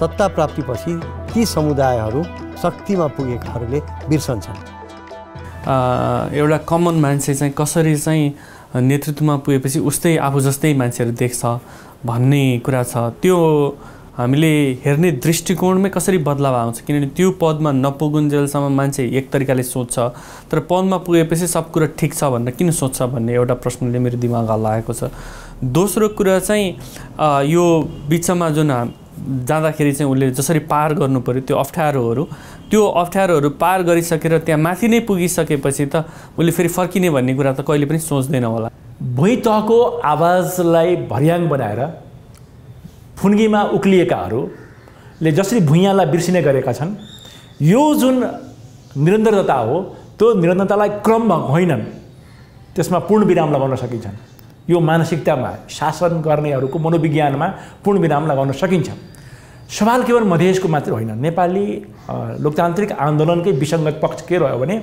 सत्ता प्राप्तिपछि ती समुदायहरू शक्तिमा पुगेकाहरूले बिर्सन्छन् एउटा कमन मान्छे चाहिँ कसरी चाहिँ नेतृत्वमा पुगेपछि उस्तै आफू जस्तै मान्छेहरू देख्छ भन्ने कुरा छ त्यो हामीले हेर्ने दृष्टिकोणमै कसरी बदलाव आउँछ किनभने त्यो पदमा नपुगुन्जेलसम्म मान्छे एक तरिकाले सोच्छ तर पदमा पुगेपछि सब कुरा ठिक छ भनेर किन सोच्छ भन्ने एउटा प्रश्नले मेरो दिमागमा लागेको छ दोस्रो कुरा चाहिँ यो बिचमा जुन जाँदाखेरि चाहिँ उसले जसरी पार गर्नु पर्यो त्यो अप्ठ्यारोहरू पार गरिसकेर त्यहाँ माथि नै पुगिसकेपछि त उसले फेरि फर्किने भन्ने कुरा त कहिले पनि सोच्दैन होला भुइँ तहको आवाजलाई भर्याङ बनाएर फुन्गीमा उक्लिएकाहरूले जसरी भुइँलाई बिर्सिने गरेका छन् यो जुन निरन्तरता हो त्यो निरन्तरतालाई क्रममा होइनन् त्यसमा पूर्ण विराम लगाउन सकिन्छन् यो मानसिकतामा शासन गर्नेहरूको मनोविज्ञानमा पूर्ण विराम लगाउन सकिन्छ सवाल केवल मधेसको मात्र होइन नेपाली लोकतान्त्रिक आन्दोलनकै विसङ्गत पक्ष के रह्यो भने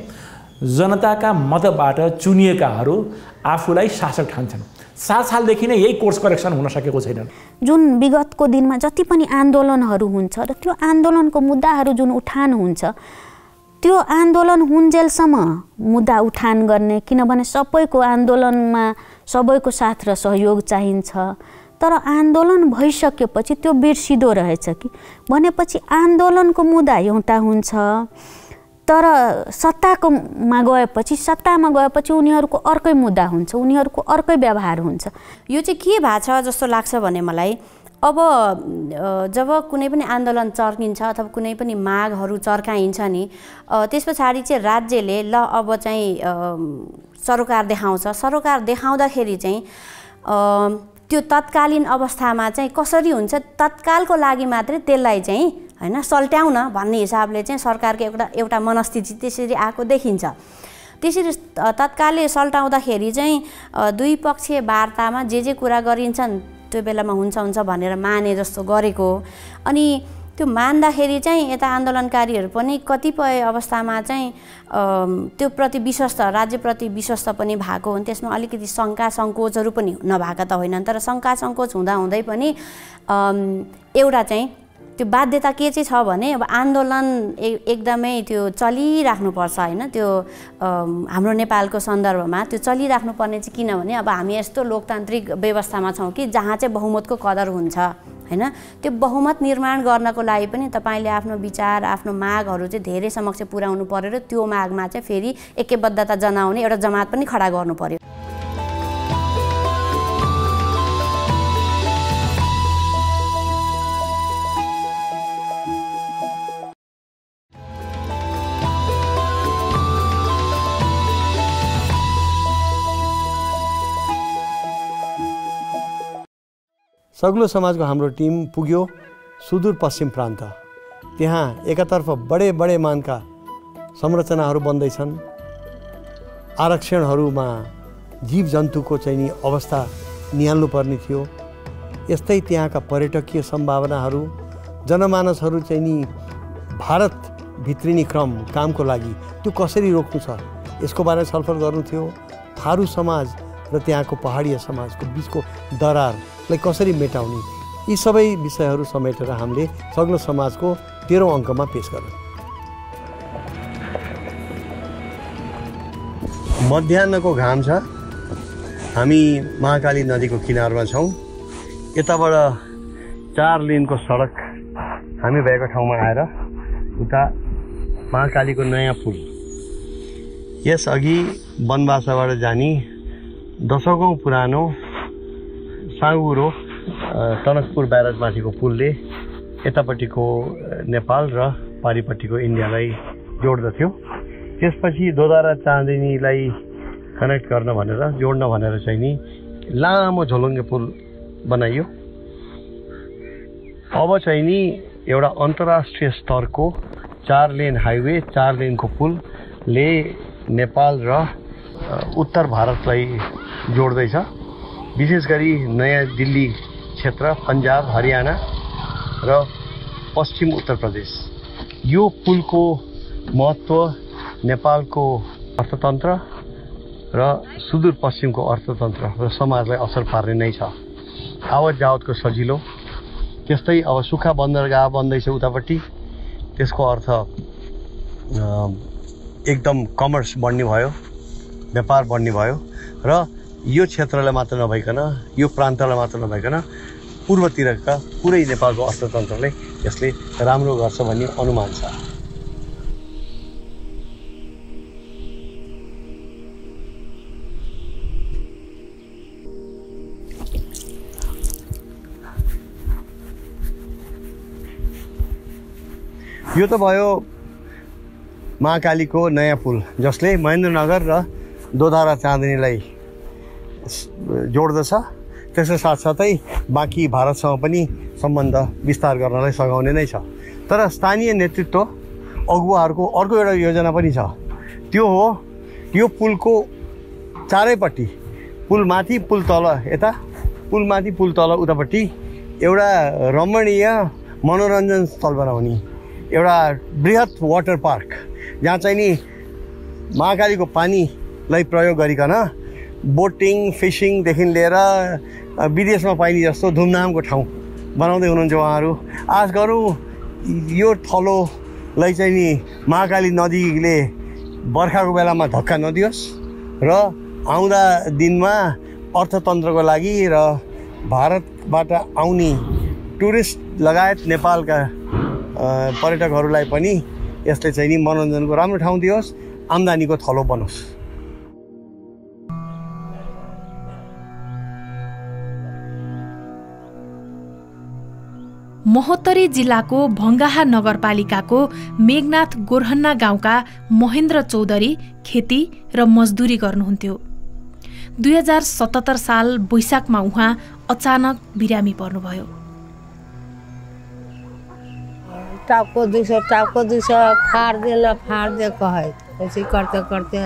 जनताका मतबाट चुनिएकाहरू आफूलाई शासक ठान्छन् 7 सालदेखि नै यही कोर्स करेक्सन हुन सकेको छैन जुन विगतको दिनमा जति पनि आन्दोलनहरू हुन्छ र त्यो आन्दोलनको मुद्दाहरू जुन उठान हुन्छ त्यो आन्दोलन हुन्जेलसम्म मुद्दा उठान गर्ने किनभने सबैको आन्दोलनमा सबैको साथ र सहयोग चाहिन्छ तर आन्दोलन भइसकेपछि त्यो बिर्सिदो रहेछ कि भनेपछि आन्दोलनको मुद्दा एउटा हुन्छ तर सत्तामा गएपछि उनीहरूको अर्कै मुद्दा हुन्छ उनीहरूको अर्कै व्यवहार हुन्छ यो चाहिँ के भएको छ जस्तो लाग्छ भने मलाई अब जब कुनै पनि आन्दोलन चर्किन्छ अथवा कुनै पनि मागहरू चर्काइन्छ नि त्यस पछाडि चाहिँ राज्यले ल अब चाहिँ सरोकार देखाउँदाखेरि चाहिँ त्यो तत्कालीन अवस्थामा चाहिँ कसरी हुन्छ तत्कालको लागि मात्रै त्यसलाई चाहिँ हैन सल्ट्याउन भन्ने हिसाबले चाहिँ सरकारको एउटा मनस्थिति त्यसरी आएको देखिन्छ त्यसरी तत्कालले सल्टाउँदाखेरि चाहिँ दुई पक्षीय वार्तामा जे कुरा गरिन्छन् त्यो बेलामा हुन्छ भनेर माने जस्तो गरेको अनि त्यो मान्दाखेरि चाहिँ यता आन्दोलनकारीहरू पनि कतिपय अवस्थामा चाहिँ त्यो प्रति विश्वस्त राज्यप्रति विश्वस्त पनि भएको हुन् त्यसमा अलिकति शङ्का सङ्कोचहरू पनि नभएका त होइनन् तर शङ्का सङ्कोच हुँदै पनि एउटा चाहिँ त्यो बाध्यता के चाहिँ छ भने अब आन्दोलन एकदमै त्यो चलिराख्नुपर्छ हैन त्यो हाम्रो नेपालको सन्दर्भमा त्यो चलिराख्नुपर्ने चाहिँ किनभने अब हामी यस्तो लोकतान्त्रिक व्यवस्थामा छौँ कि जहाँ चाहिँ बहुमतको कदर हुन्छ हैन त्यो बहुमत निर्माण गर्नको लागि पनि तपाईले आफ्नो विचार आफ्नो मागहरू चाहिँ धेरै समक्ष पुर्याउनु पर्यो र त्यो मागमा चाहिँ फेरि एकबद्धता जनाउने एउटा जमात पनि खडा गर्नु पर्यो सग्लो समाजको हाम्रो टिम पुग्यो सुदूरपश्चिम प्रान्त त्यहाँ एकातर्फ बडे मानका संरचनाहरू बन्दैछन् आरक्षणहरूमा जीव जन्तुको चाहिँ नि अवस्था निहाल्नुपर्ने थियो यस्तै त्यहाँका पर्यटकीय सम्भावनाहरू जनमानसहरू चाहिँ नि भारत भित्रिने क्रम कामको लागि त्यो कसरी रोक्नु छ यसको बारेमा छलफल गर्नु थियो थारू समाज र त्यहाँको पहाडीय समाजको बीचको दरारलाई कसरी मेटाउने यी सबै विषयहरू समेटेर हामीले सग्लो समाजको 13औं अङ्कमा पेश गर्यौं मध्याह्नको घाम छ हामी महाकाली नदीको किनारमा छौं यताबाट 4 लेनको सडक हामी भएको ठाउँमा आएर उता महाकालीको नयाँ पुल यसअघि बनबासाबाट जाने दशकौँ पुरानो साँगुरो टनकपुर ब्यारेजमाथिको पुलले यतापट्टिको नेपाल र पारिपट्टिको इन्डियालाई जोड्दथ्यो। त्यसपछि दोधारा चाँदिनीलाई कनेक्ट गर्न भनेर जोड्न भनेर चाहिँ नि लामो झोलुङ्गे पुल बनाइयो। अब चाहिँ नि एउटा अन्तर्राष्ट्रिय स्तरको 4 लेन हाइवे 4 लेनको पुलले नेपाल र उत्तर भारतलाई जोड्दैछ। विशेष गरी नयाँ दिल्ली क्षेत्र, पन्जाब, हरियाणा र पश्चिम उत्तर प्रदेश। यो पुलको महत्त्व नेपालको अर्थतन्त्र र सुदूरपश्चिमको अर्थतन्त्र र समाजलाई असर पार्ने नै छ। आवत जावतको सजिलो, त्यस्तै अब सुक्खा बन्दरगाह बन्दैछ उतापट्टि, त्यसको अर्थ एकदम कमर्स बढ्ने भयो, व्यापार बढ्ने भयो र यो क्षेत्रलाई मात्र नभइकन, यो प्रान्तलाई मात्र नभइकन पूर्वतिरका पुरै नेपालको अर्थतन्त्रले यसले राम्रो गर्छ भन्ने अनुमान छ। यो त भयो महाकालीको नयाँ पुल, जसले महेन्द्रनगर र दोधारा चाँदिनीलाई जोड्दछ। त्यसको साथसाथै बाँकी भारतसँग पनि सम्बन्ध विस्तार गर्नलाई सघाउने नै छ। तर स्थानीय नेतृत्व अगुवाहरूको अर्को एउटा योजना पनि छ। त्यो हो यो पुलको चारैपट्टि, पुल माथि पुल तल यता, पुल माथि पुल तल उतापट्टि एउटा रमणीय मनोरञ्जन स्थल बनाउने, एउटा बृहत वाटर पार्क जहाँ चाहिँ नि महाकालीको पानीलाई प्रयोग गरिकन बोटिङ, फिसिङदेखि लिएर विदेशमा पाइने जस्तो धुमधामको ठाउँ बनाउँदै हुनुहुन्छ उहाँहरू। आश गरौँ यो थलोलाई चाहिँ नि महाकाली नदीले बर्खाको बेलामा धक्का नदियोस् र आउँदा दिनमा अर्थतन्त्रको लागि र भारतबाट आउने टुरिस्ट लगायत नेपालका पर्यटकहरूलाई पनि यसले चाहिँ नि मनोरञ्जनको राम्रो ठाउँ दियोस्, आम्दानीको थलो बनोस्। महोत्तरी जिल्लाको भङ्गाहा नगरपालिकाको मेघनाथ गोर्हन्ना गाउँका महेन्द्र चौधरी खेती र मजदुरी गर्नुहुन्थ्यो। 2077 साल वैशाखमा उहाँ अचानक बिरामी पर्नुभयो। टाउको दुख फाड़ दे कहे ऐसे करते करते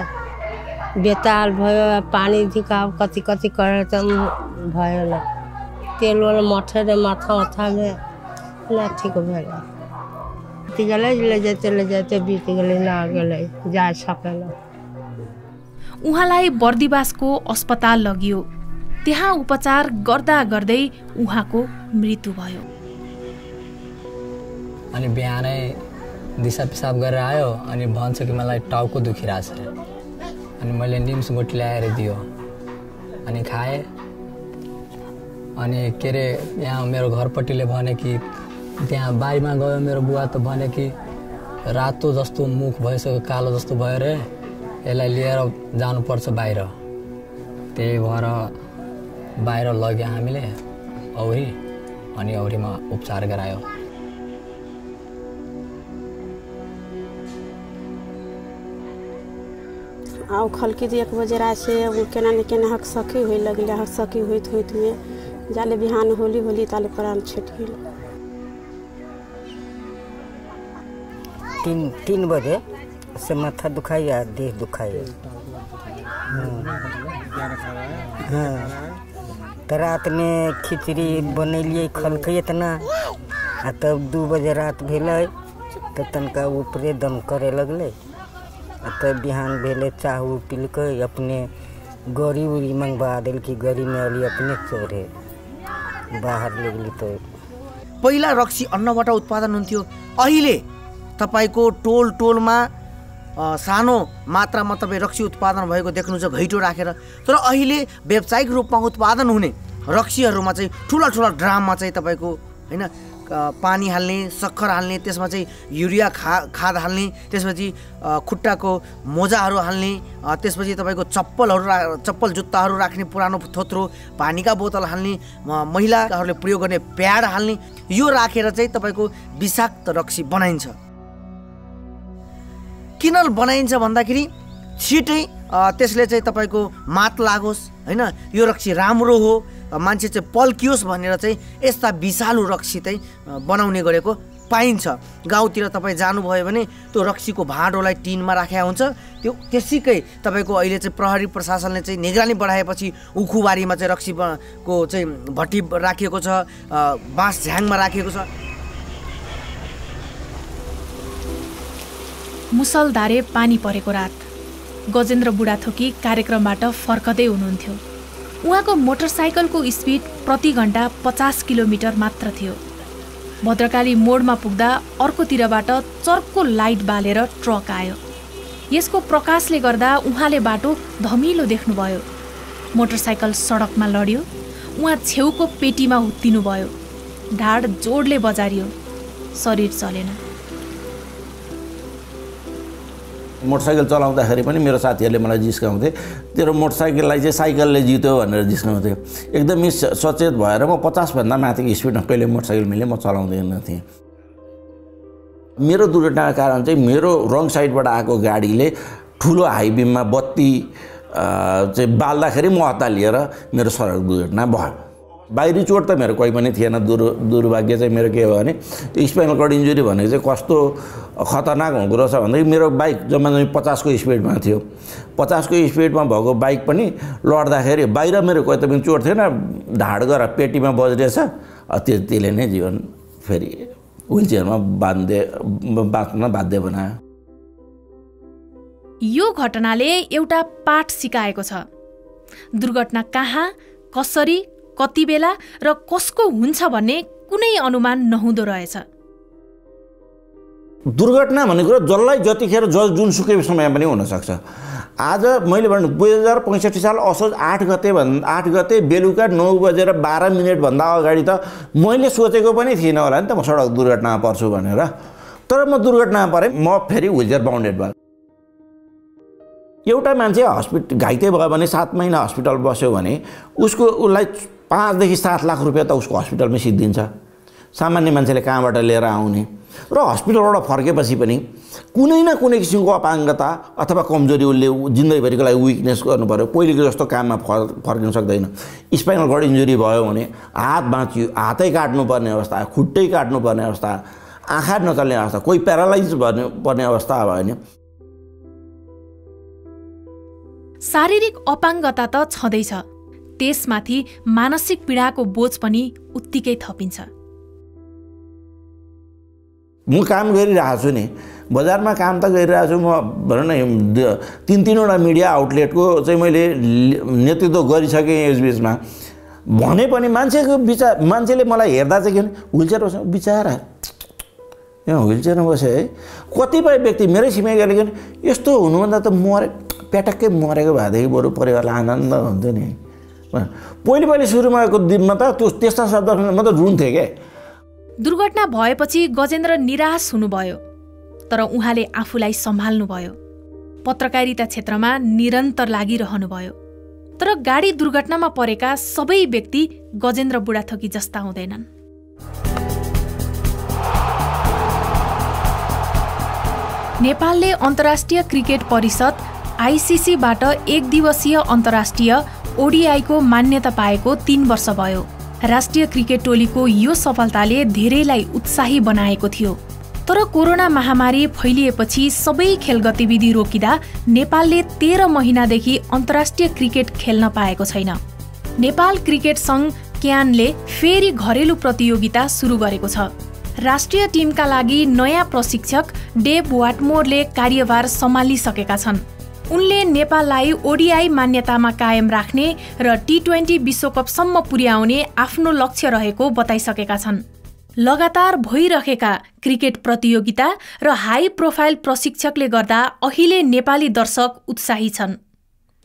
बेताल भयो, पानी धिकाव कति कति करे त भयो न, तेल वाला मठे रे माथा में ना ठीक भयो। ले जाते बीत गए ना गए जा सकेन। उहाँलाई बर्दिवासको अस्पताल लगियो। त्यहाँ उपचार गर्दा गर्दै उहाँको मृत्यु भयो। अनि बिहानै दिशा पिसाब गरेर आयो अनि भन्छ कि मलाई टाउको दुखिरहेछ अरे। अनि मैले निम्स गोटी ल्याएर दियो अनि खाएँ। अनि के अरे यहाँ मेरो घरपट्टिले भने कि त्यहाँ बारीमा गयो मेरो बुवा त भने कि रातो जस्तो मुख भइसक्यो, कालो जस्तो भयो रे, यसलाई लिएर जानुपर्छ बाहिर। त्यही भएर बाहिर लग्यो हामीले औरी, अनि औरीमा उपचार गरायो। आउ खलकी 1 बजे रात से केना न केना हक सखी हुई लगले, हक सखी होइत में जाले बिहान होली ताले प्राण छूट गेल। 3 बजे से माथा दुखाई या देह दुखाई। हाँ, तो रात में खिचड़ी बनैलिए खलकै इतना, तब 2 बजे रात भेलै तो तनका ऊपरे दम करे लगले। तब बिहान भेले चाह पिलकै अपने गरी उरी मंगवा दिल की गरी में अली अपने चोरे बाहर लगली। तो पहिला रक्सी अन्नबाट उत्पादन हुन्थ्यो, अहिले तपाईको टोल टोलमा सानो मात्रामा तपाईँ रक्सी उत्पादन भएको देख्नुहुन्छ घैटो राखेर। तर अहिले व्यावसायिक रूपमा उत्पादन हुने रक्सीहरूमा चाहिँ ठुला ठुला ड्राममा चाहिँ तपाईको हैन पानी हाल्ने, सक्खर हाल्ने, त्यसमा चाहिँ युरिया खाद हाल्ने, त्यसपछि खुट्टाको मोजाहरू हाल्ने, त्यसपछि तपाईँको चप्पल जुत्ताहरू राख्ने पुरानो थोत्रो, पानीका बोतल हाल्ने, महिलाहरूले प्रयोग गर्ने प्याड हाल्ने, यो राखेर चाहिँ तपाईँको विषाक्त रक्सी बनाइन्छ। किन बनाइन्छ भन्दाखेरि छिटै त्यसले चाहिँ तपाईँको मात लागोस् होइन, यो रक्सी राम्रो हो, मान्छे चाहिँ पल्कियोस् भनेर चाहिँ यस्ता विषालु रक्सी चाहिँ बनाउने गरेको पाइन्छ। गाउँतिर तपाईँ जानुभयो भने त्यो रक्सीको भाँडोलाई टिनमा राखेको हुन्छ, त्यो त्यसैकै तपाईँको अहिले चाहिँ प्रहरी प्रशासनले चाहिँ निगरानी बढाएपछि उखुबारीमा चाहिँ रक्सीको चाहिँ भट्टी राखिएको छ, बाँस झ्याङमा राखिएको छ। मुसलधारे पानी परेको रात गजेन्द्र बुढाथोकी कार्यक्रमबाट फर्कदै हुनुहुन्थ्यो। उहाँको मोटरसाइकलको स्पिड प्रति घण्टा 50 किलोमिटर मात्र थियो। भद्रकाली मोडमा पुग्दा अर्कोतिरबाट चर्को लाइट बालेर ट्रक आयो। यसको प्रकाशले गर्दा उहाँले बाटो धमिलो देख्नुभयो। मोटरसाइकल सडकमा लड्यो। उहाँ छेउको पेटीमा हुत्तिनुभयो। ढाड जोडले बजारियो। शरीर चलेन। मोटरसाइकल चलाउँदाखेरि पनि मेरो साथीहरूले मलाई जिस्काउँथे, तेरो मोटरसाइकललाई चाहिँ साइकलले जित्यो भनेर जिस्काउँथे। एकदमै सचेत भएर म 50भन्दा माथिको स्पिडमा कहिले मोटरसाइकल मैले म चलाउँदैन थिएँ। मेरो दुर्घटनाको कारण चाहिँ मेरो रङ साइडबाट आएको गाडीले ठुलो हाइबिममा बत्ती चाहिँ बाल्दाखेरि म हतालिएर मेरो सडक दुर्घटना भयो। बाहिरी चोट त मेरो कोही पनि थिएन। दुर्भाग्य चाहिँ मेरो के हो भने स्पाइनल कर्ड इन्जुरी भनेको चाहिँ कस्तो खतरनाक हुँदो रहेछ भन्दाखेरि मेरो बाइक जम्मा 50को स्पिडमा थियो। 50को स्पिडमा भएको बाइक पनि लड्दाखेरि बाहिर मेरो कोही त पनि चोट थिएन, ढाड गएर पेटीमा बज्रेछ। त्यसले नै जीवन फेरि व्हिलचेयरमा बाँच्न बाध्य बनायो। यो घटनाले एउटा पाठ सिकाएको छ। दुर्घटना कहाँ, कसरी, कति बेला र कसको हुन्छ भन्ने कुनै अनुमान नहुँदो रहेछ। दुर्घटना भनेको जसलाई जतिखेर जुनसुकै समय पनि हुनसक्छ। आज मैले भने 2065 साल असोज 8 गते बेलुका 9:12 भन्दा अगाडि त मैले सोचेको पनि थिइनँ होला नि त म सडक दुर्घटनामा पर्छु भनेर। तर म दुर्घटनामा परेँ। म फेरि व्हिलचेयर बाउन्डेड भयो। एउटा मान्छे घाइते भयो भने 7 महिना हस्पिटल बस्यो भने उसलाई 5 देखि 7 लाख रुपियाँ त उसको हस्पिटलमै सिद्धिन्छ। सामान्य मान्छेले कहाँबाट लिएर आउने र हस्पिटलबाट फर्केपछि पनि कुनै न कुनै किसिमको अपाङ्गता अथवा कमजोरी उसले जिन्दगीभरिको लागि विकनेस गर्नु पर्यो। पहिलेको जस्तो काममा फर्किन सक्दैन। स्पाइनल कर्ड इन्जुरी भयो भने हात बाँचियो, हातै काट्नुपर्ने अवस्था, खुट्टै काट्नुपर्ने अवस्था, आँखा नचल्ने अवस्था, कोही प्यारालाइज पर्ने अवस्था भयो भने। शारीरिक अपाङ्गता त छँदैछ, त्यसमाथि मानसिक पीडाको बोझ पनि उत्तिकै थपिन्छ। म काम गरिरहेको छु नि, बजारमा काम त गरिरहेको छु। म भनौँ न 3-3वटा मिडिया आउटलेटको चाहिँ मैले नेतृत्व गरिसकेँ यसबिचमा। भने पनि मान्छेले मलाई हेर्दा चाहिँ के भने व्हिलचेयर बस्छ, बिचारा यहाँ व्हिलचेयरमा बस्यो है। कतिपय व्यक्ति मेरै छिमेकीले के यस्तो हुनुभन्दा त प्याटक्कै मरेको भएदेखि बरु परिवारलाई आनन्द हुन्थ्यो नि। पहिले सुरुमाको दिनमा त त्यस्ता शब्द म त रुन्थेँ क्या। दुर्घटना भएपछि गजेन्द्र निराश हुनुभयो, तर उहाँले आफूलाई सम्हाल्नुभयो। पत्रकारिता क्षेत्रमा निरन्तर लागिरहनुभयो। तर गाडी दुर्घटनामा परेका सबै व्यक्ति गजेन्द्र बुढाथोकी जस्ता हुँदैनन्। नेपालले अन्तर्राष्ट्रिय क्रिकेट परिषद आइसिसीबाट 1 दिवसीय अन्तर्राष्ट्रिय ओडिआईको मान्यता पाएको 3 वर्ष भयो। राष्ट्रिय क्रिकेट टोलीको यो सफलताले धेरैलाई उत्साही बनाएको थियो। तर कोरोना महामारी फैलिएपछि सबै खेल गतिविधि रोकिँदा नेपालले 13 महिनादेखि अन्तर्राष्ट्रिय क्रिकेट खेल्न पाएको छैन। नेपाल क्रिकेट सङ्घ क्यानले फेरि घरेलु प्रतियोगिता सुरु गरेको छ। राष्ट्रिय टिमका लागि नयाँ प्रशिक्षक डेभ वाटमोरले कार्यभार सम्हालिसकेका छन्। उनले नेपाललाई ओडिआई मान्यतामा कायम राख्ने र T20 विश्वकपसम्म पुर्याउने आफ्नो लक्ष्य रहेको बताइसकेका छन्। लगातार भइरहेका क्रिकेट प्रतियोगिता र हाई प्रोफाइल प्रशिक्षकले गर्दा अहिले नेपाली दर्शक उत्साही छन्।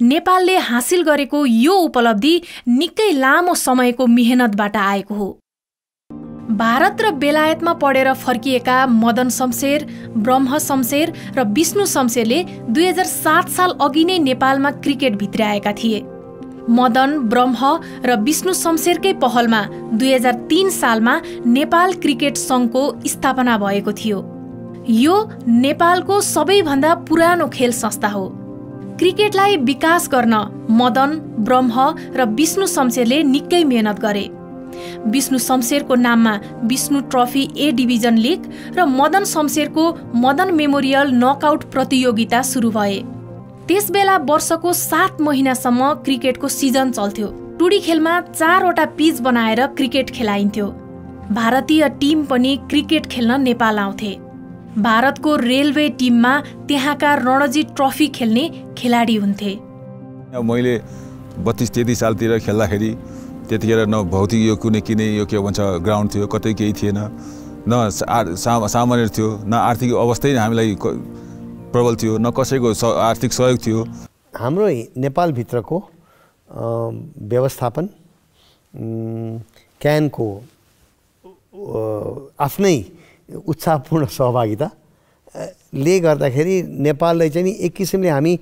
नेपालले हासिल गरेको यो उपलब्धि निकै लामो समयको मेहनतबाट आएको हो। भारत र बेलायतमा पढेर फर्किएका मदन शमशेर, ब्रह्म शमशेर र विष्णु शमशेरले 2007 साल अघि नै नेपालमा क्रिकेट भित्र्याएका थिए। मदन, ब्रह्म र विष्णु शमशेरकै पहलमा 2003 सालमा नेपाल क्रिकेट सङ्घको स्थापना भएको थियो। यो नेपालको सबैभन्दा पुरानो खेल संस्था हो। क्रिकेटलाई विकास गर्न मदन, ब्रह्म र विष्णु शमशेरले निकै मेहनत गरे। विष्णु शमशेरको नाममा Vishnu trophy A division league र मदन शमशेरको मदन मेमोरियल नकआउट प्रतियोगिता सुरु भए। त्यसबेला वर्षको 7 महिनासम्म क्रिकेटको सिजन चल्थ्यो। टुडी खेलमा 4 वटा पिच बनाएर क्रिकेट खेलाइन्थ्यो। भारतीय टिम पनि क्रिकेट खेल्न नेपाल आउँथे। भारतको रेलवे टिममा त्यहाँका रणजी ट्रफी खेल्ने खेलाडी हुन्थे। मैले 32-33 सालतिर खेल्दाखेरि त्यतिखेर न भौतिक यो किने यो के भन्छ ग्राउन्ड थियो, कतै केही थिएन, न सामान्य थियो, न आर्थिक अवस्था नै हामीलाई प्रबल थियो, न कसैको आर्थिक सहयोग थियो। हाम्रो नेपालभित्रको व्यवस्थापन क्यानको आफ्नै उत्साहपूर्ण सहभागिताले गर्दाखेरि नेपाललाई चाहिँ एक किसिमले हामी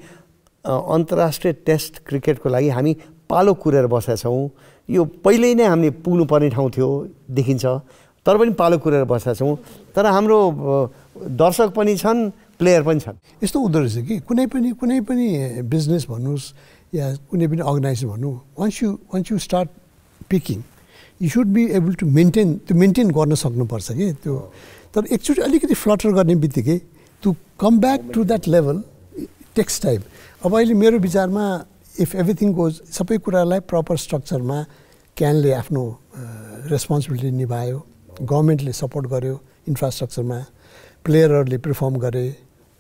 अन्तर्राष्ट्रिय टेस्ट क्रिकेटको लागि हामी पालो कुरेर बसेका छौँ। यो पहिल्यै नै हामीले पुग्नुपर्ने ठाउँ थियो देखिन्छ, तर पनि पालो कुरेर बसेका छौँ। तर हाम्रो दर्शक पनि छन्, प्लेयर पनि छन्। यस्तो हुँदो रहेछ कि कुनै पनि बिजनेस भन्नुहोस् या कुनै पनि अर्गनाइजेसन भनौँ, once you start picking you should be able to maintain गर्न सक्नुपर्छ कि त्यो। तर एकचोटि अलिकति फ्लटर गर्ने बित्तिकै to come back to that level takes time. अब अहिले मेरो विचारमा इफ एभ्रिथिङ गोज, सबै कुरालाई प्रपर स्ट्रक्चरमा क्यानले आफ्नो रेस्पोन्सिबिलिटी निभायो, गभर्मेन्टले सपोर्ट गर्यो इन्फ्रास्ट्रक्चरमा, प्लेयरहरूले पर्फर्म गरे,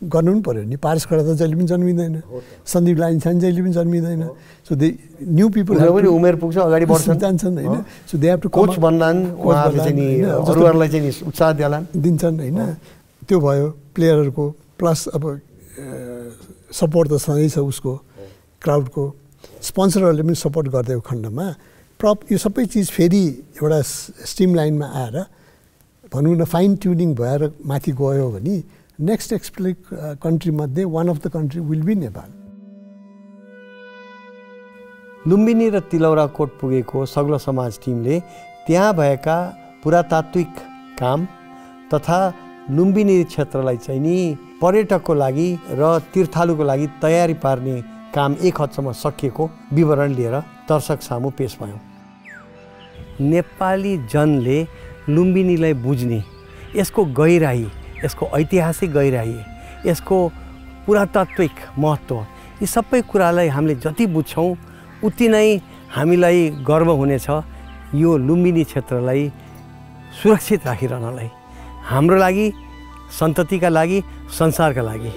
गर्नु पनि पऱ्यो नि। पारस खडा त जहिले पनि जन्मिँदैन, सन्दीप लाइन्छाने जहिले पनि जन्मिँदैन। सो दे न्यू पिपल पनि उमेर पुग्छ, अगाडि बढ्छन्, जान्छन् होइन। So they have to coach बन्लान्, उहाँहरूले चाहिँ अरूहरूलाई चाहिँ उत्साह दिन्छन् होइन। त्यो भयो प्लेयरहरूको। प्लस अब सपोर्ट त सधैँ छ उसको, क्राउडको। स्पोन्सरहरूले पनि सपोर्ट गरिदिएको खण्डमा यो सबै चिज फेरि एउटा स्ट्रिम लाइनमा आएर भनौँ न फाइन ट्युनिङ भएर माथि गयो भने नेक्स्ट एक्सप्लिक कन्ट्रीमध्ये one of the country will be Nepal. Lumbini र तिलौराकोट पुगेको सग्लो समाज टिमले त्यहाँ भएका पुरातात्विक काम तथा लुम्बिनी क्षेत्रलाई चाहिँ नि पर्यटकको लागि र तीर्थालुको लागि तयारी पार्ने काम एक हदसम्म सकिएको विवरण लिएर दर्शक सामु पेश भयौँ। नेपाली जनले लुम्बिनीलाई बुझ्ने, यसको गहिराई, यसको ऐतिहासिक गहिराई, यसको पुरातात्विक महत्त्व, यी सबै कुरालाई हामीले जति बुझ्छौँ उति नै हामीलाई गर्व हुनेछ यो लुम्बिनी क्षेत्रलाई सुरक्षित राखिरहनलाई, हाम्रो लागि, सन्ततिका लागि, संसारका लागि।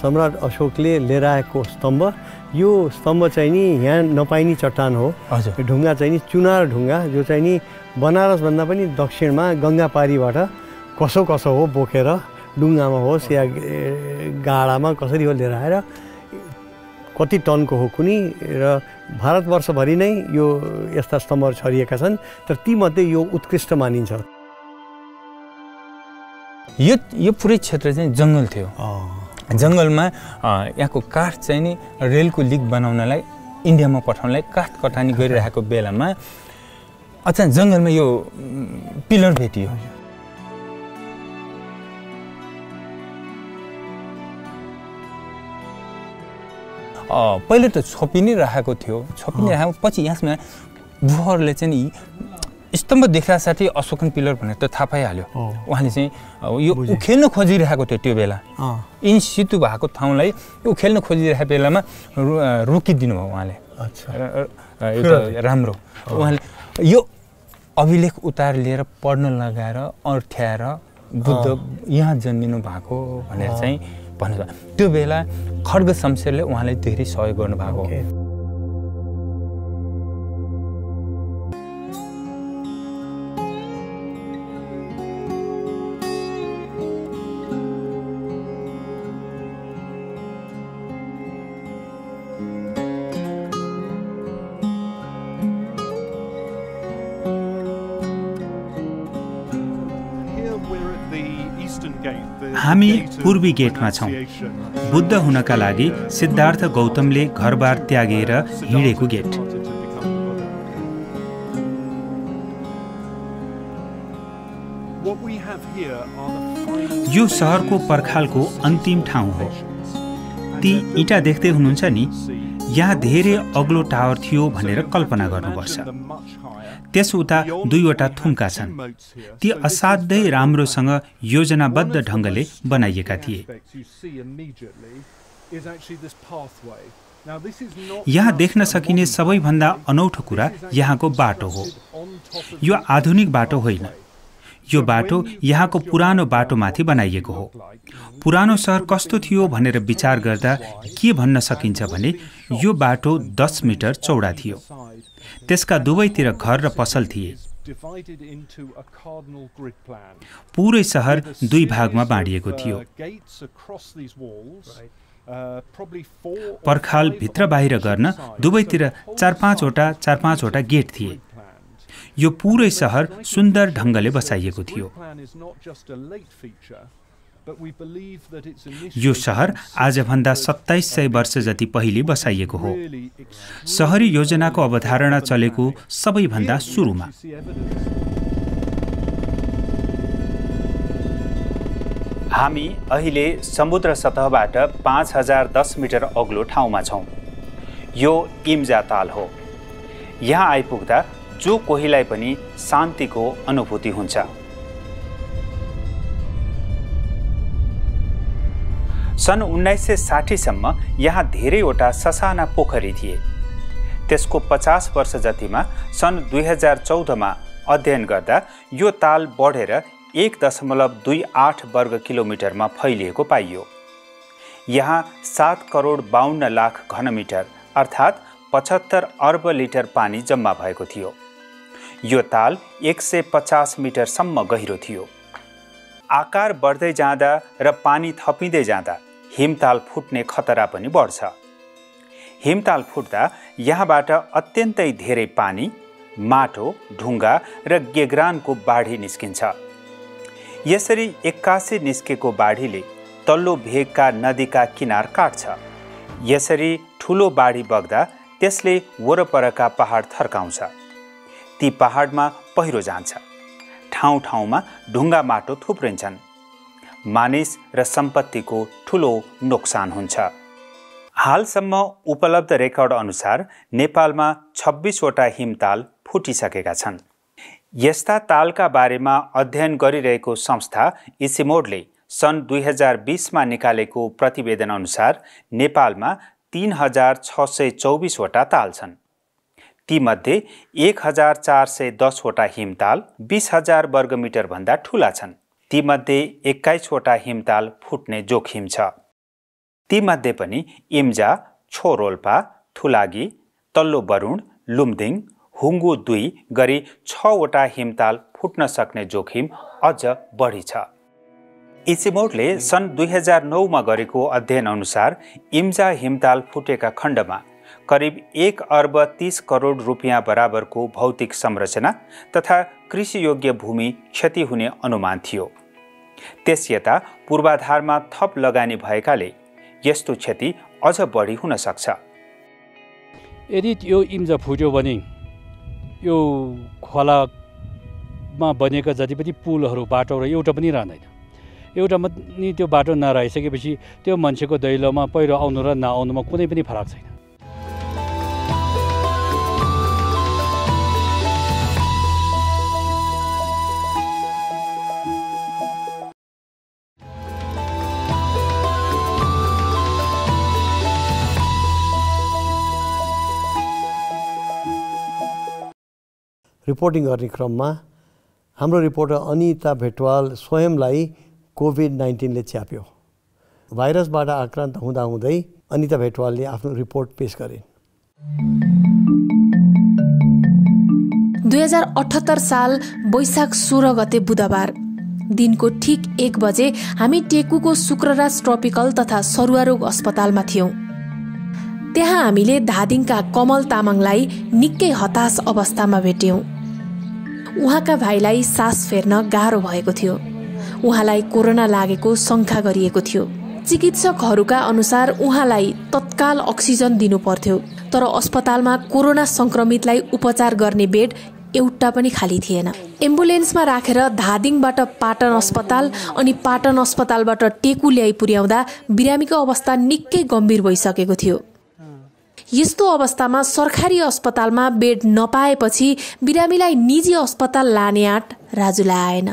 सम्राट अशोकले लिएर आएको स्तम्भ, यो स्तम्भ चाहिँ नि यहाँ नपाइने चट्टान हो। ढुङ्गा चाहिँ नि चुनार ढुङ्गा, जो चाहिँ नि बनारसभन्दा पनि दक्षिणमा गङ्गापारीबाट कसो हो बोकेर डुङ्गामा होस् या गाडामा कसरी हो लिएर आएर कति टनको हो कुनै, र भारतवर्षभरि नै यो यस्ता स्तम्भहरू छरिएका छन्। तर तीमध्ये यो उत्कृष्ट मानिन्छ। यो पुरै क्षेत्र चाहिँ जङ्गल थियो। जङ्गलमा यहाँको काठ चाहिँ नि रेलको लिक बनाउनलाई, इन्डियामा पठाउनलाई काठ कटानी गरिरहेको बेलामा अचानक जङ्गलमा यो पिलर भेटियो। पहिले त छोपि नै राखेको थियो, पछि यसमा बुवाहरूले चाहिँ नि स्तम्भ देख्दा साथै अशोकन पिलर भनेर त थाहा पाइहाल्यो। उहाँले चाहिँ यो उखेल्न खोजिरहेको थियो त्यो बेला, इन सितु भएको ठाउँलाई उखेल्न खोजिरहेको बेलामा रोकिदिनु भयो उहाँले। एउटा राम्रो उहाँले यो अभिलेख उतार लिएर पढ्न लगाएर अर्थ्याएर बुद्ध यहाँ जन्मिनु भएको भनेर चाहिँ भन्नु। त्यो बेला खड्ग शमशेरले उहाँलाई धेरै सहयोग गर्नुभएको। हामी पूर्वी गेटमा छौँ, बुद्ध हुनका लागि सिद्धार्थ गौतमले घरबार त्यागेर हिँडेको गेट। यो सहरको पर्खालको अन्तिम ठाउँ हो। ती इँटा देख्दै हुनुहुन्छ नि, यहाँ धेरै अग्लो टावर थियो भनेर कल्पना गर्नुपर्छ। त्यस उता 2वटा थुम्का छन्। ती असाध्यै राम्रोसँग योजनाबद्ध ढङ्गले बनाइएका थिए। यहाँ देख्न सकिने सबैभन्दा अनौठो कुरा यहाँको बाटो हो। यो आधुनिक बाटो होइन, यो बाटो यहाँको पुरानो बाटोमाथि बनाइएको हो। पुरानो सहर कस्तो थियो भनेर विचार गर्दा के भन्न सकिन्छ भने यो बाटो 10 मिटर चौडा थियो। त्यसका दुवैतिर घर र पसल थिए। पुरै सहर 2 भागमा बाँडिएको थियो। पर्खाल भित्र बाहिर गर्न दुवैतिर 4-5 वटा गेट थिए। यो पुरै सहर सुन्दर ढङ्गले बसाइएको थियो। यो सहर आजभन्दा 2700 वर्ष जति पहिले बसाइएको हो। सहरी योजनाको अवधारणा चलेको सबैभन्दा सुरुमा। हामी अहिले समुद्र सतहबाट 5010 मिटर अग्लो ठाउँमा छौँ। यो इम्जा ताल हो। यहाँ आइपुग्दा जो कोहीलाई पनि शान्तिको अनुभूति हुन्छ। सन् 1960 सम्म यहाँ धेरैवटा ससाना पोखरी थिए। त्यसको 50 वर्ष जतिमा सन् 2014 मा अध्ययन गर्दा यो ताल बढेर 1.28 वर्ग किलोमिटरमा फैलिएको पाइयो। यहाँ 7 करोड 52 लाख घनमिटर अर्थात् 75 अर्ब लिटर पानी जम्मा भएको थियो। यो ताल 150 मिटरसम्म गहिरो थियो। आकार बढ्दै जाँदा र पानी थपिँदै जाँदा हिमताल फुट्ने खतरा पनि बढ्छ। हिमताल फुट्दा यहाँबाट अत्यन्तै धेरै पानी, माटो, ढुङ्गा र गेग्रानको बाढी निस्किन्छ। यसरी 81 निस्केको बाढीले तल्लो भेगका नदीका किनार काट्छ। यसरी ठुलो बाढी बग्दा त्यसले वरपरका पहाड थर्काउँछ। ती पहाडमा पहिरो जान्छ। ठाउँ ठाउँमा ढुङ्गा माटो थुप्रिन्छन्। मानिस र सम्पत्तिको ठुलो नोक्सान हुन्छ। हालसम्म उपलब्ध रेकर्ड अनुसार नेपालमा 26 वटा हिमताल फुटिसकेका छन्। यस्ता तालका बारेमा अध्ययन गरिरहेको संस्था इसिमोडले सन् 2020 मा निकालेको प्रतिवेदन अनुसार नेपालमा 3624 वटा ताल छन्। तीमध्ये 1410 वटा हिमताल 20,000 वर्गमिटर भन्दा ठूला छन्। तीमध्ये 21 वटा हिमताल फुट्ने जोखिम छ। तीमध्ये पनि इम्जा, छोरोल्पा, थुलागी, तल्लो बरुण, लुम्दिङ, हुङ्गु 2 गरी 6 वटा हिमताल फुट्न सक्ने जोखिम अझ बढी छ। इसिमोडले सन् 2009 मा गरेको अध्ययन अनुसार इम्जा हिमताल फुटेका खण्डमा करिब 1 अर्ब 30 करोड रुपियाँ बराबरको भौतिक संरचना तथा कृषियोग्य भूमि क्षति हुने अनुमान थियो। त्यसयता पूर्वाधारमा थप लगानी भएकाले यस्तो क्षति अझ बढी हुन सक्छ। यदि यो इम्जा फुट्यो भने यो खोलामा बनेका जति पनि पुलहरू, बाटो र एउटा पनि रहँदैन। एउटा पनि त्यो बाटो नरहिसकेपछि त्यो मान्छेको दैलोमा पहिरो आउनु र नआउनुमा कुनै पनि फरक छैन। रिपोर्टिङ गर्ने क्रममा हाम्रो रिपोर्टर अनिता भेटवाल स्वयंलाई कोभिड-19 ले च्याप्यो। भाइरसबाट आक्रान्त हुँदाहुँदै अनिता भेटवालले आफ्नो रिपोर्ट पेश गरिन्। 2078 साल वैशाख 16 गते बुधबार दिनको ठीक 1 बजे हामी टेकुको शुक्रराज ट्रपिकल तथा सरुवा रोग अस्पतालमा थियौं। त्यहाँ हामीले धादिङका कमल तामाङलाई निकै हताश अवस्थामा भेट्यौं। उहाँका भाइलाई सास फेर्न गाह्रो भएको थियो। उहाँलाई कोरोना लागेको शङ्का गरिएको थियो। चिकित्सकहरूका अनुसार उहाँलाई तत्काल अक्सिजन दिनु पर्थ्यो, तर अस्पतालमा कोरोना संक्रमितलाई उपचार गर्ने बेड एउटा पनि खाली थिएन। एम्बुलेन्समा राखेर धादिङबाट पाटन अस्पताल अनि पाटन अस्पतालबाट टेकु ल्याइ पुर्याउँदा बिरामीको अवस्था निकै गम्भीर भइसकेको थियो। यस्तो अवस्थामा सरकारी अस्पतालमा बेड नपाएपछि बिरामीलाई निजी अस्पताल लाने आँट राजुलाई आएन।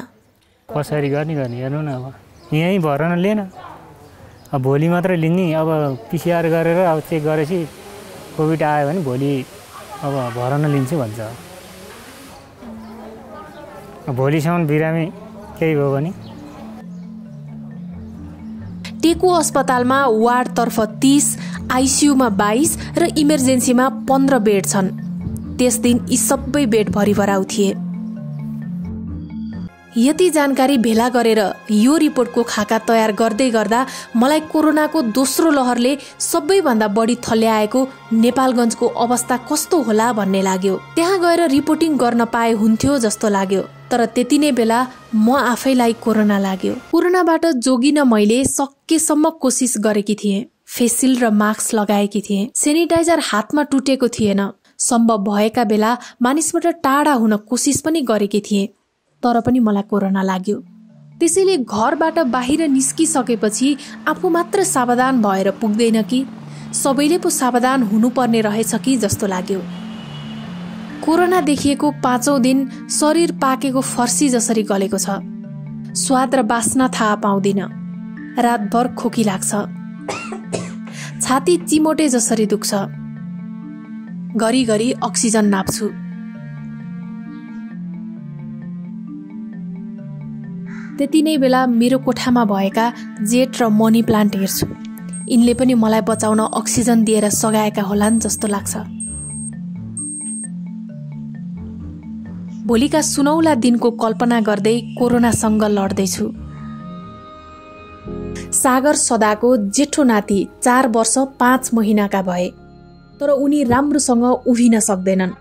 कसरी गर्ने हेर्नु न, अब यहीँ भएर लिएन, अब भोलि मात्र लिने। अब पिसिआर गरेर अब चेक गरेपछि कोभिड आयो भने भोलि अब भएर लिन्छु भन्छ। भोलिसम्म बिरामी केही भयो भने। टेकु अस्पतालमा वार्डतर्फ 30, आइसियुमा 22 र इमर्जेन्सीमा 15 बेड छन्। त्यस दिन यी सबै बेड भरिभराउ थिए। यति जानकारी भेला गरेर यो रिपोर्टको खाका तयार गर्दै गर्दा मलाई कोरोनाको दोस्रो लहरले सबैभन्दा बढी थल्याएको नेपालगञ्जको अवस्था कस्तो होला भन्ने लाग्यो। त्यहाँ गएर रिपोर्टिङ गर्न पाए हुन्थ्यो जस्तो लाग्यो। तर त्यति नै बेला म आफैलाई कोरोना लाग्यो। कोरोनाबाट जोगिन मैले सकेसम्म कोसिस गरेकी थिएँ। फेस सिल्ड र मास्क लगाएकी थिएँ। सेनिटाइजर हातमा टुटेको थिएन। सम्भव भएका बेला मानिसबाट टाढा हुन कोसिस पनि गरेकी थिएँ। तर पनि मलाई कोरोना लाग्यो। त्यसैले घरबाट बाहिर निस्किसकेपछि आफू मात्र सावधान भएर पुग्दैन कि सबैले पो सावधान हुनुपर्ने रहेछ कि जस्तो लाग्यो। कोरोना देखिएको 5औं दिन शरीर पाकेको फर्सी जसरी गलेको छ। स्वाद र बास्ना थाहा पाउँदिन। रातभर खोकी लाग्छ। छाती चिमोटे जसरी दुख्छ। घरिघरि अक्सिजन नाप्छु। त्यति नै बेला मेरो कोठामा भएका जेट र मनी प्लान्ट हेर्छु। यिनले पनि मलाई बचाउन अक्सिजन दिएर सघाएका होलान् जस्तो लाग्छ। भोलिका सुनौला दिनको कल्पना गर्दै कोरोनासँग लड्दैछु। सागर सदाको जेठो नाति 4 वर्ष 5 महिनाका भए, तर उनी राम्रोसँग उभिन सक्दैनन्।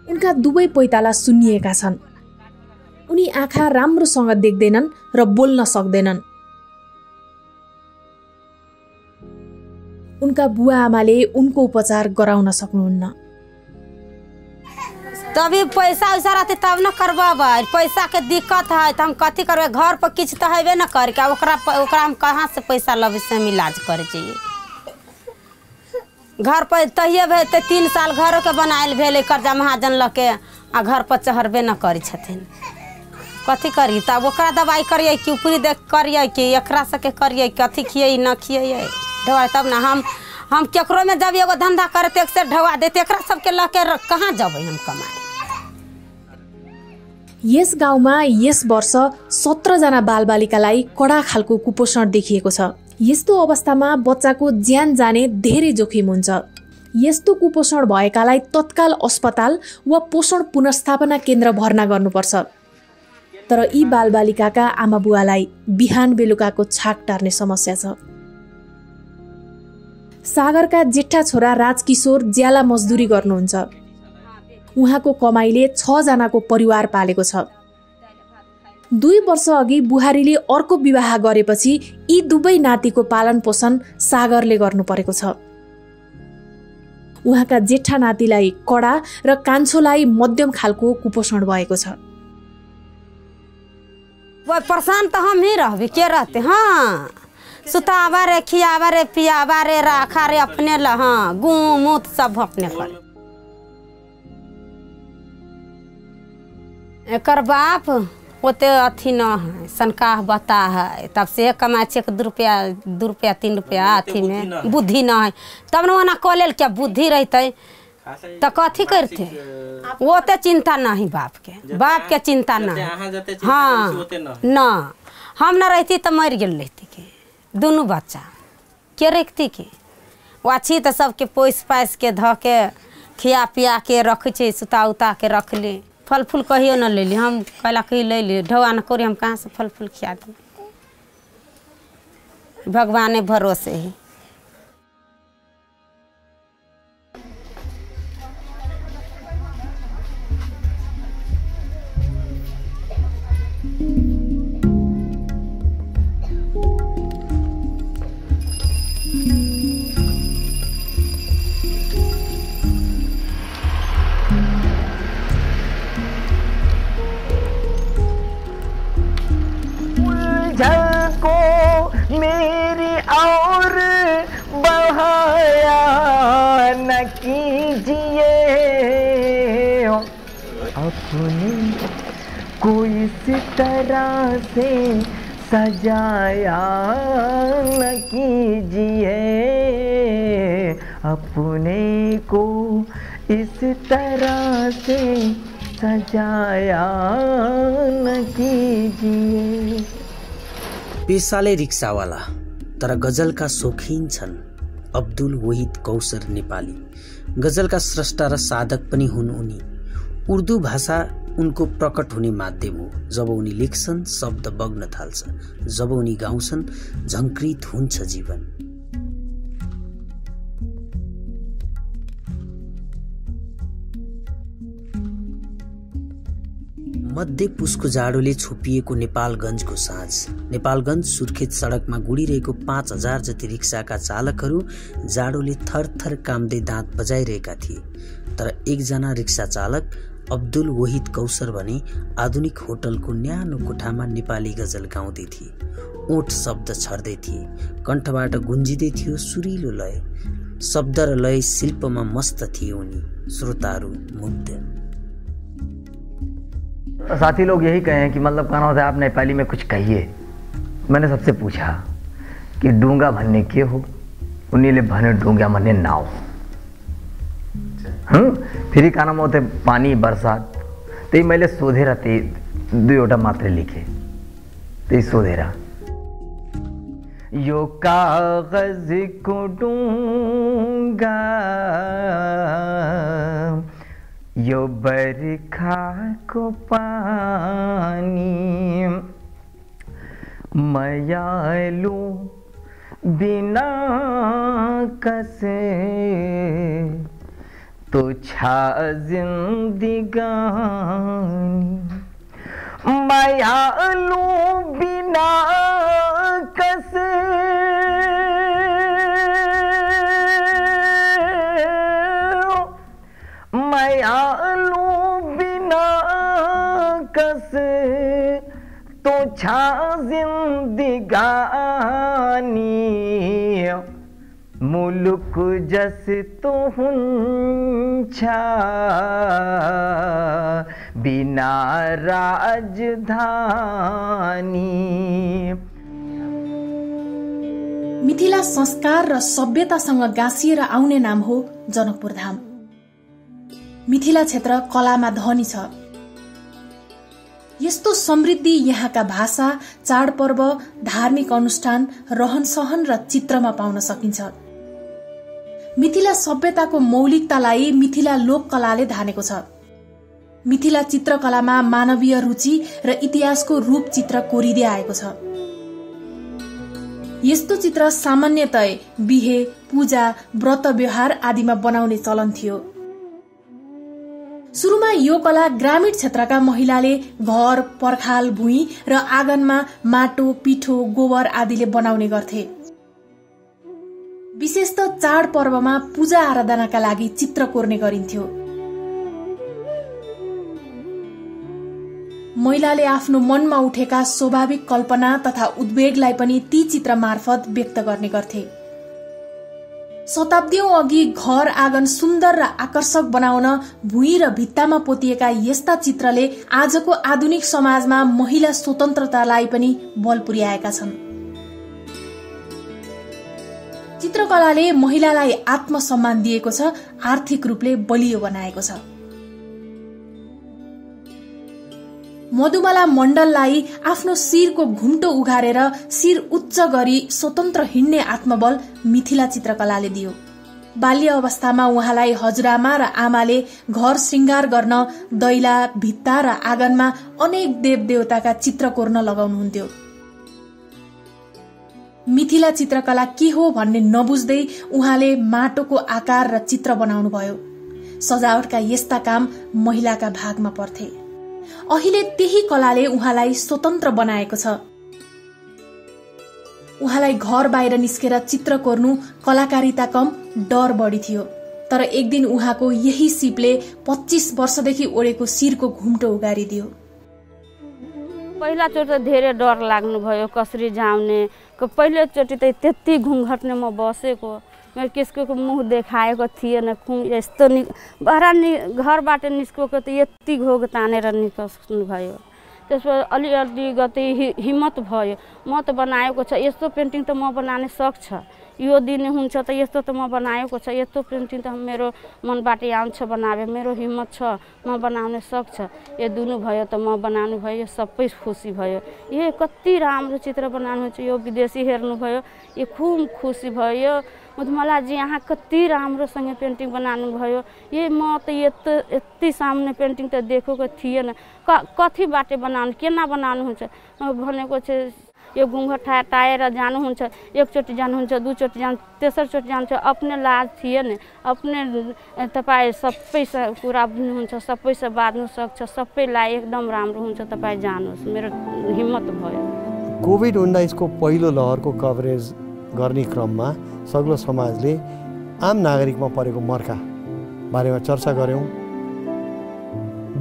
उनका दुवै पैताला सुन्निएका छन्। उनी आँखा राम्रोसँग देख्दैनन् र बोल्न सक्दैनन्। उनका बुवा आमाले उनको उपचार गराउन सक्नुहुन्न। तभी पैसा उसा रहते तब न करवाबै। पैसा के दिक्कत है तो हम कथी करबे? घर पर किछ तो हेबे न कर के ओकरा हम कहाँ से पैसा लबे से हम इलाज करे चाहिए। घर पर तहिए भे 3 साल घरों के बनायल भेले कर्जा महाजन लके आ घर पर चढ़बे न करी छथिन। कथी करी तब ओकरा दवाई करिए कि ऊपरी देख करिए कि एकरा सके करिए कथी खिए न खिए दवाई तब ना हम केकरो में जब एगो धंधा करते एक से ढवा देते एकरा सबके लके कहाँ जब हम कमाए। यस गाउँमा यस वर्ष 17 जना बालबालिकालाई कडा खालको कुपोषण देखिएको छ। यस्तो अवस्थामा बच्चाको ज्यान जाने धेरै जोखिम हुन्छ। यस्तो कुपोषण भएकालाई तत्काल अस्पताल वा पोषण पुनर्स्थापना केन्द्र भर्ना गर्नुपर्छ। तर यी बालबालिकाका आमा बुवालाई बिहान बेलुकाको छाक टार्ने समस्या छ। सागरका जेठा छोरा राजकिशोर ज्याला मजदुरी गर्नुहुन्छ। उहाँको कमाइले 6 जनाको परिवार पालेको छ। 2 वर्ष अघि बुहारीले अर्को विवाह गरेपछि यी दुवै नातिको पालन पोषण सागरले गर्नु परेको छ। उहाँका जेठा नातिलाई कडा र कान्छोलाई मध्यम खालको कुपोषण भएको छ। वो परेशान तो हम ही रहबे के रहते। हाँ सुतावा रे खियावा रे पियावा रे राखा रे अपने ल। हाँ गुँ मूत सब अपने कर। एकर बाप ओते अथी न है सनकाह बता है तब से कमाए 2 रुपया 3 रुपया अथी में बुद्धि न है तब न वना कॉलेज क्या बुद्धि रहते तो कथी करते। वो तो चिंता नहीं बाप के चिंता नहीं। हाँ न हम न रहती तो मर गल रहती के दोनों बच्चा के रखती के अच्छी तो सबके पोस पास के ध के खिया पिया के रख सुता उता के रख ली। फल फूल कहियो न ले ली। हम कहला कही ले ली ढवा न करी हम कहाँ से फल फूल खिया दी। भगवान भरोसे ही। तरह से सजाया न कीजिए, अपने को इस तरह से सजाया न कीजिए। पेसाले रिक्सावाला तर गजलका शौखिन छन् अब्दुल वहीद कौसर नेपाली। गजलका स्रष्टा र साधक पनि हुन् उनी। उर्दू भाषा उनको प्रकट हुने माध्यम हो। जब उनी लेख्छन् शब्द बग्न थाल्छ, जब उनी गाउँछन् झङ्कृत हुन्छ जीवन। मध्य पुसको जाडोले छोपिएको नेपालगञ्जको साँझ। नेपालगञ्ज सुर्खेत सडकमा गुडिरहेको 5000 जति रिक्साका चालकहरू जाडोले थरथर काम्दै दाँत बजाइरहेका थिए। तर एकजना रिक्सा चालक अब्दुल वहीद कौसर भने आधुनिक होटलको न्यानो कोठामा नेपाली गजल गाउँदै थिए। ओठ शब्द छर्दै थिए, कण्ठबाट गुन्जिँदै थियो सुरिलो लय। शब्द र लय शिल्पमा मस्त थिए उनी। श्रोताहरू मुग्ध। साथी लोग यही कहे कि मतलब कहना होता है आप नेपाली में कुछ कहिए। मैंने सबसे पूछा कि डूंगा भन्ने के हो, उनीले भन्यो डूंगा भन्ने नाव। फेरि कहना होते पानी बरसात। त्यही मैले सोधेर त्यही 2वटा मात्रै लेखेँ। त्यही सोधेर यो कागज को डूंगा यो बरखा को पानी, मयालू बिना कसे तो छा जिंदगानी, मयालू बिना कसे मयालू बिना कस तो छा जिंदगानी, मुलुक जस तो हुन्छा बिना राजधानी। मिथिला संस्कार र सभ्यतासँग गाँसिएर आउने नाम हो जनकपुरधाम। मिथिला क्षेत्र कलामा धनी छ। यस्तो समृद्धि यहाँका भाषा, चाडपर्व, धार्मिक अनुष्ठान, रहनसहन र चित्रमा पाउन सकिन्छ। मिथिला सभ्यताको मौलिकतालाई मिथिला लोककलाले धानेको छ। मिथिला चित्रकलामा मानवीय रुचि र इतिहासको रूप चित्र कोरिँदै आएको छ। यस्तो चित्र सामान्यतया बिहे, पूजा, व्रत व्यवहार आदिमा बनाउने चलन थियो। सुरुमा यो कला ग्रामीण क्षेत्रका महिलाले घर, पर्खाल, भुइँ र आँगनमा माटो, पिठो, गोबर आदिले बनाउने गर्थे। विशेषतः चाडपर्वमा पूजा आराधनाका लागि चित्र कोर्ने गरिन्थ्यो। महिलाले आफ्नो मनमा उठेका स्वाभाविक कल्पना तथा उद्वेगलाई पनि ती चित्र मार्फत व्यक्त गर्ने गर्थे। शताब्दीऔं अघि घर आँगन सुन्दर र आकर्षक बनाउन भुइँ र भित्तामा पोतिएका यस्ता चित्रले आजको आधुनिक समाजमा महिला स्वतन्त्रतालाई पनि बल पुर्याएका छन्। चित्रकलाले महिलालाई आत्मसम्मान दिएको छ, आर्थिक रूपले बलियो बनाएको छ। मधुबाला मण्डललाई आफ्नो शिरको घुम्टो उघारेर शिर उच्च गरी स्वतन्त्र हिँड्ने आत्मबल मिथिला चित्रकलाले दियो। बाल्य अवस्थामा उहाँलाई हजुरआमा र आमाले घर श्रृंगार गर्न दैला, भित्ता र आँगनमा अनेक देवदेवताका चित्र कोर्न लगाउनुहुन्थ्यो। मिथिला चित्रकला के हो भन्ने नबुझ्दै उहाँले माटोको आकार र चित्र बनाउनुभयो। सजावटका यस्ता काम महिलाका भागमा पर्थे। अहिले त्यही कलाले उहाँलाई स्वतन्त्र बनाएको छ। उहाँलाई घर बाहिर निस्केर चित्र कोर्नु कलाकारिता कम, डर बढी थियो। तर एक दिन उहाँको यही सिपले 25 वर्षदेखि ओढेको शिरको घुम्टो उगारिदियो। पहिलाचोटि त धेरै डर लाग्नुभयो, कसरी जाउने। पहिलोचोटि त त्यति घुमघटले म बसेको, मेरो किसको मुख देखाएको थिएन। यस्तो घरबाट निस्केको त यति घोग तानेर निस्कनु भयो। त्यसपछि अलिअलि गर्दै हिम्मत भयो म त बनाएको छ यस्तो पेन्टिङ त म बनाउन सक्छ यो दिन हुन्छ त यस्तो त म बनाएको छ यस्तो पेन्टिङ त मेरो मनबाट आउँछ बनावे मेरो हिम्मत छ म बनाउन सक्छ यो दुनु भयो त म बनाउनु भयो सबै खुसी भयो यो कति राम्रो चित्र बनाउनु हुन्छ यो विदेशी हेर्नु भयो यो खूब खुसी भयो मधुमलाजी यहाँ कति राम्रोसँग पेन्टिङ बनाउनु भयो ये म त यति सामने पेन्टिङ त देखेको थिएन कति बाटे बनाउनु केना बनाउनुहुन्छ भनेको चाहिँ यो घुङ्घट टाएर जानुहुन्छ एकचोटि जानुहुन्छ दुईचोटि जानु तेस्रोचोटि जान्छ अपने लाज थिएन अपने तपाईँ सबै कुरा बुझ्नुहुन्छ सबैसँग बाँध्नु सक्छ सबैलाई एकदम राम्रो हुन्छ तपाईँ जानुहोस् मेरो हिम्मत भयो। कोभिड-19 को पहिलो लहरको कभरेज गर्ने क्रममा सग्लो समाजले आम नागरिकमा परेको मर्का बारेमा चर्चा गऱ्यौँ।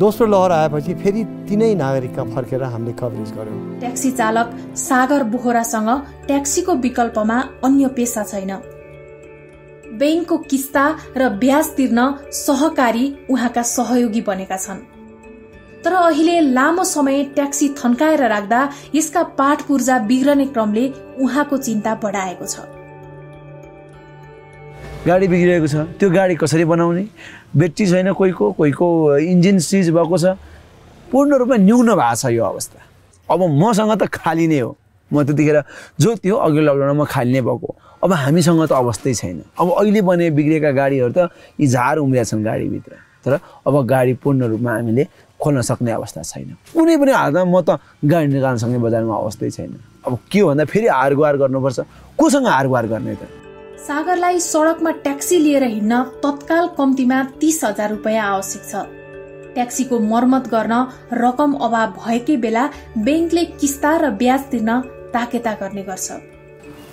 दोस्रो लहर आएपछि फेरि तिनै नागरिकका फर्केर हामीले कभरेज गऱ्यौँ। ट्याक्सी चालक सागर बोहरासँग ट्याक्सीको विकल्पमा अन्य पेसा छैन। बैंकको किस्ता र ब्याज तिर्न सहकारी उहाँका सहयोगी बनेका छन्। तर अहिले लामो समय ट्याक्सी थन्काएर राख्दा यसका पाठ पूर्जा बिग्रने क्रमले उहाँको चिन्ता बढाएको छ। गाडी बिग्रिएको छ त्यो गाडी कसरी बनाउने ब्याट्री छैन कोहीको इन्जिन सिज भएको छ पूर्ण रूपमा न्यून भएको छ यो अवस्था। अब मसँग त खाली नै हो म त्यतिखेर जो त्यो अघिल्लो लकडाउनमा खाली नै भएको अब हामीसँग त अवस्थै छैन। अब अहिले बने बिग्रेका गाडीहरू त यी झार उम्रिया छन् गाडीभित्र तर अब गाडी पूर्ण रूपमा हामीले खोल्न सक्ने अवस्था छैन। कुनै पनि हालतमा म त गाडी निकाल्न सक्ने बजारमा अवस्थै छैन। अब के भन्दा फेरि हारगुहार गर्नुपर्छ कोसँग हारगुहार गर्ने त। सागरलाई सडकमा ट्याक्सी लिएर हिँड्न तत्काल कम्तीमा 30,000 रुपियाँ आवश्यक छ। ट्याक्सीको मर्मत गर्न रकम अभाव भएकै बेला बैंकले किस्ता र ब्याज तिर्न ताकेता गर्ने गर्छ।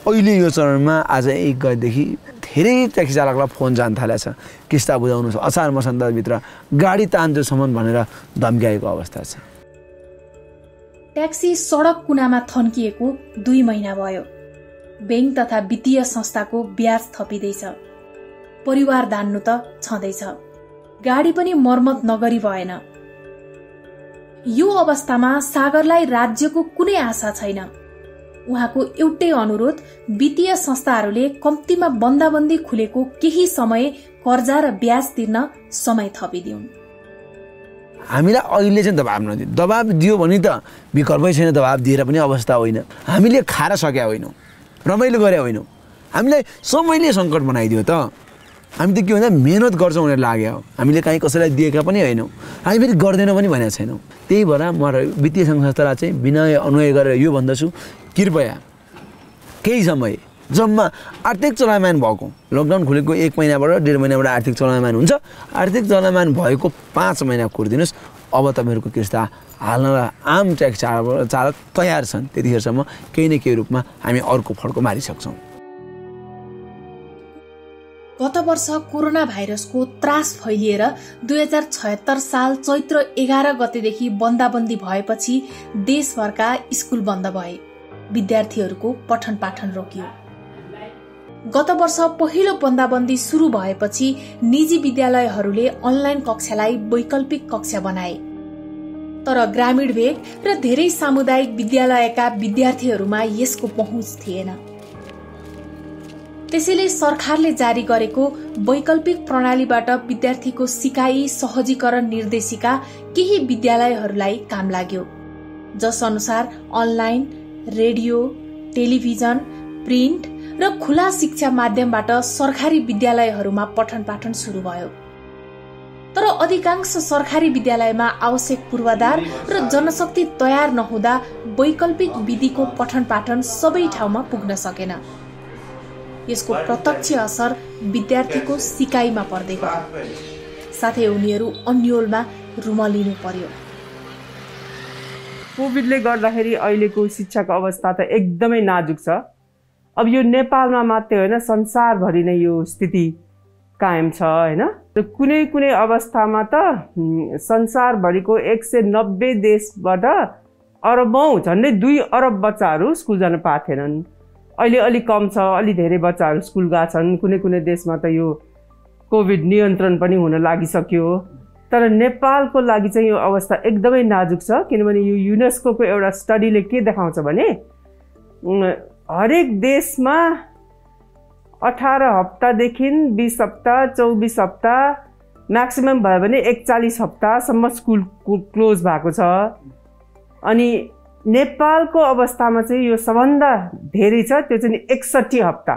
अहिले यो चरणमा आज 1 गतेदेखि धेरै ट्याक्सी चालकलाई फोन जान थालेछ किस्ता बुझाउनु असार मसन्तभित्र गाडी तान्जोसम्म भनेर धम्क्याएको अवस्था छ। ट्याक्सी सडक कुनामा थन्किएको 2 महिना भयो। बैंक तथा वित्तीय संस्थाको ब्याज थपिँदैछ। परिवार धान्नु त छँदैछ। गाडी पनि मर्मत नगरी भएन। यो अवस्थामा सागरलाई राज्यको कुनै आशा छैन। उहाँको एउटै अनुरोध वित्तीय संस्थाहरूले कम्तीमा बन्दाबन्दी खुलेको केही समय कर्जा र ब्याज तिर्न समय थपिदिउन्। हामीलाई अहिले चाहिँ दबाब नदिनु। दबाब दियो भने त विकल्पै छैन। दबाब दिएर पनि अवस्था होइन। हामीले खाएर सकेका होइनौँ रमाइलो गरे होइनौँ। हामीलाई समयले सङ्कट बनाइदियो त। हामी त के भन्दा मेहनत गर्छौँ भनेर लाग्यो। हामीले कहीँ कसैलाई दिएका पनि होइनौँ हामी फेरि गर्दैनौँ पनि भनेको छैनौँ। त्यही भएर म वित्तीय संस्थालाई चाहिँ विनय अनुनय गरेर यो भन्दछु कृपया केही समय जम्मा आर्थिक चलायमान भएको लकडाउन खुलेको 1 महिनाबाट 1.5 महिनाबाट आर्थिक चलायमान हुन्छ। आर्थिक चलायमान भएको 5 महिना कुर्दिनुहोस्। अब तपाईँहरूको किस्ता हाल्न आम ट्याक्सी चालक तयार छन्। त्यतिखेरसम्म केही न केही रूपमा हामी अर्को फड्को मारिसक्छौँ। गत वर्ष कोरोना भाइरसको त्रास फैलिएर 2076 साल चैत्र 11 गतेदेखि बन्दाबन्दी भएपछि देशभरका स्कुल बन्द भए। विद्यार्थीहरूको पठन पाठन रोकियो। गत वर्ष पहिलो बन्दाबन्दी सुरु भएपछि निजी विद्यालयहरूले अनलाइन कक्षालाई वैकल्पिक कक्षा बनाए। तर ग्रामीण भेग र धेरै सामुदायिक विद्यालयका विद्यार्थीहरूमा यसको पहुँच थिएन। त्यसैले सरकारले जारी गरेको वैकल्पिक प्रणालीबाट विद्यार्थीको सिकाइ सहजीकरण निर्देशिका केही विद्यालयहरूलाई काम लाग्यो। जस अनुसार अनलाइन रेडियो टेलिभिजन प्रिन्ट र खुला शिक्षा माध्यमबाट सरकारी विद्यालयहरूमा पठन पाठन सुरु भयो। तर अधिकांश सरकारी विद्यालयमा आवश्यक पूर्वाधार र जनशक्ति तयार नहुँदा वैकल्पिक विधिको पठन पाठन सबै ठाउँमा पुग्न सकेन। यसको प्रत्यक्ष असर विद्यार्थीको सिकाइमा पर्दै गयो। साथै उनीहरू अन्योलमा रुमलिनु पर्यो। कोभिडले गर्दाखेरि अहिलेको शिक्षाको अवस्था त एकदमै नाजुक छ। अब यो नेपालमा मात्रै होइन संसारभरि नै यो स्थिति कायम छ होइन। कुनै कुनै अवस्थामा त संसारभरिको 190 देशबाट अरबौं झन्डै 2 अरब बच्चाहरू स्कुल जान पाएनन्। अहिले अलि कम छ अलि धेरै बच्चाहरू स्कुल गएका छन्। कुनै कुनै देशमा त यो कोभिड नियन्त्रण पनि हुन लागिसक्यो। तर नेपालको लागि चाहिँ यो अवस्था एकदमै नाजुक छ, किनभने यो युनेस्को एउटा स्टडीले के देखाउँछ भने हरेक देशमा 18 हप्तादेखि 20 हप्ता 24 हप्ता म्याक्सिमम भयो भने 41 हप्तासम्म स्कुल क्लोज भएको छ। अनि नेपालको अवस्थामा चाहिँ यो सबभन्दा धेरै छ, त्यो चाहिँ 61 हप्ता।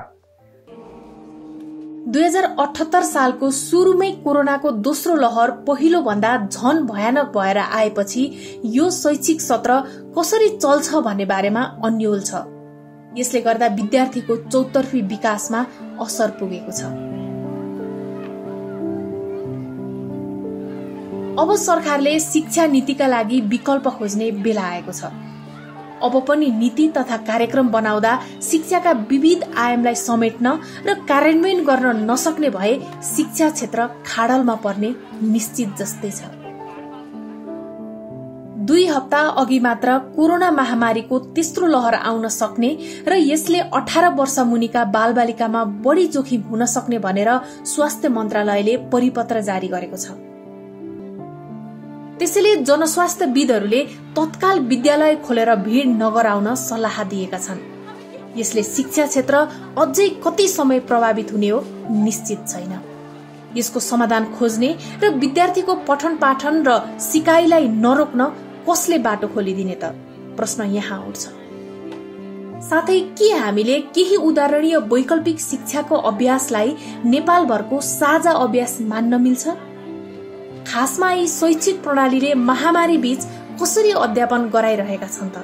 2078 सालको सुरुमै कोरोनाको दोस्रो लहर पहिलो भन्दा झन भयानक भएर आएपछि यो शैक्षिक सत्र कसरी चल्छ भन्ने बारेमा अन्योल छ। यसले गर्दा विद्यार्थीको चौतर्फी विकासमा असर पुगेको छ। अब सरकारले शिक्षा नीतिका लागि विकल्प खोज्ने बेला आएको छ। अब पनि नीति तथा कार्यक्रम बनाउँदा शिक्षाका विविध आयामलाई समेट्न र कार्यान्वयन गर्न नसक्ने भए शिक्षा क्षेत्र खाडलमा पर्ने निश्चित जस्तै छ। 2 हप्ता अघि मात्र कोरोना महामारीको तेस्रो लहर आउन सक्ने र यसले 18 वर्ष मुनिका बालबालिकामा बढी जोखिम हुन सक्ने भनेर स्वास्थ्य मन्त्रालयले परिपत्र जारी गरेको छ। त्यसैले जनस्वास्थ्यविदहरूले तत्काल विद्यालय खोलेर भीड़ नगराउन सल्लाह दिएका छन्। यसले शिक्षा क्षेत्र अझै कति समय प्रभावित हुने हो निश्चित छैन। यसको समाधान खोज्ने र विद्यार्थीको पठन पाठन र सिकाइलाई नरोक्न कसले बाटो खोलिदिने त प्रश्न यहाँ उठ्छ। साथै के हामीले केही उदाहरणीय वैकल्पिक शिक्षाको अभ्यासलाई नेपालभरको साझा अभ्यास मान्न मिल्छ? खासमा यी शैक्षिक प्रणालीले महामारी बीच कसरी अध्यापन गराइरहेका छन् त?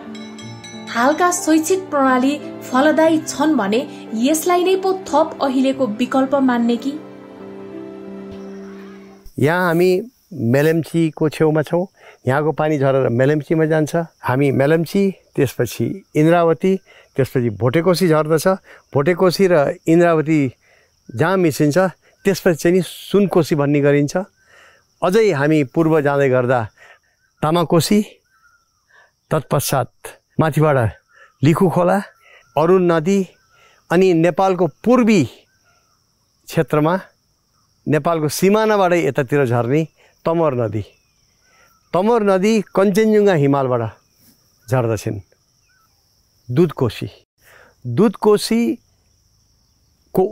हालका शैक्षिक प्रणाली फलदायी छन् भने यसलाई नै पो थप अहिलेको विकल्प मान्ने कि? यहाँ हामी मेलम्चीको छेउमा छौँ। यहाँको पानी झरेर मेलम्चीमा जान्छ। हामी मेलम्ची, त्यसपछि इन्द्रावती, त्यसपछि भोटेकोसी झर्दछ। भोटेकोसी र इन्द्रावती जहाँ मिसिन्छ त्यसपछि चाहिँ नि सुनकोशी भन्ने गरिन्छ। अझै हामी पूर्व जाँदै गर्दा तामाकोशी, तत्पश्चात माथिबाट लिखु खोला, अरुण नदी, अनि नेपालको पूर्वी क्षेत्रमा नेपालको सिमानाबाटै यतातिर झर्ने तमोर नदी। तमोर नदी कञ्चनजुङ्घा हिमालबाट झर्दछन्। दुधकोशी, दुधकोशीको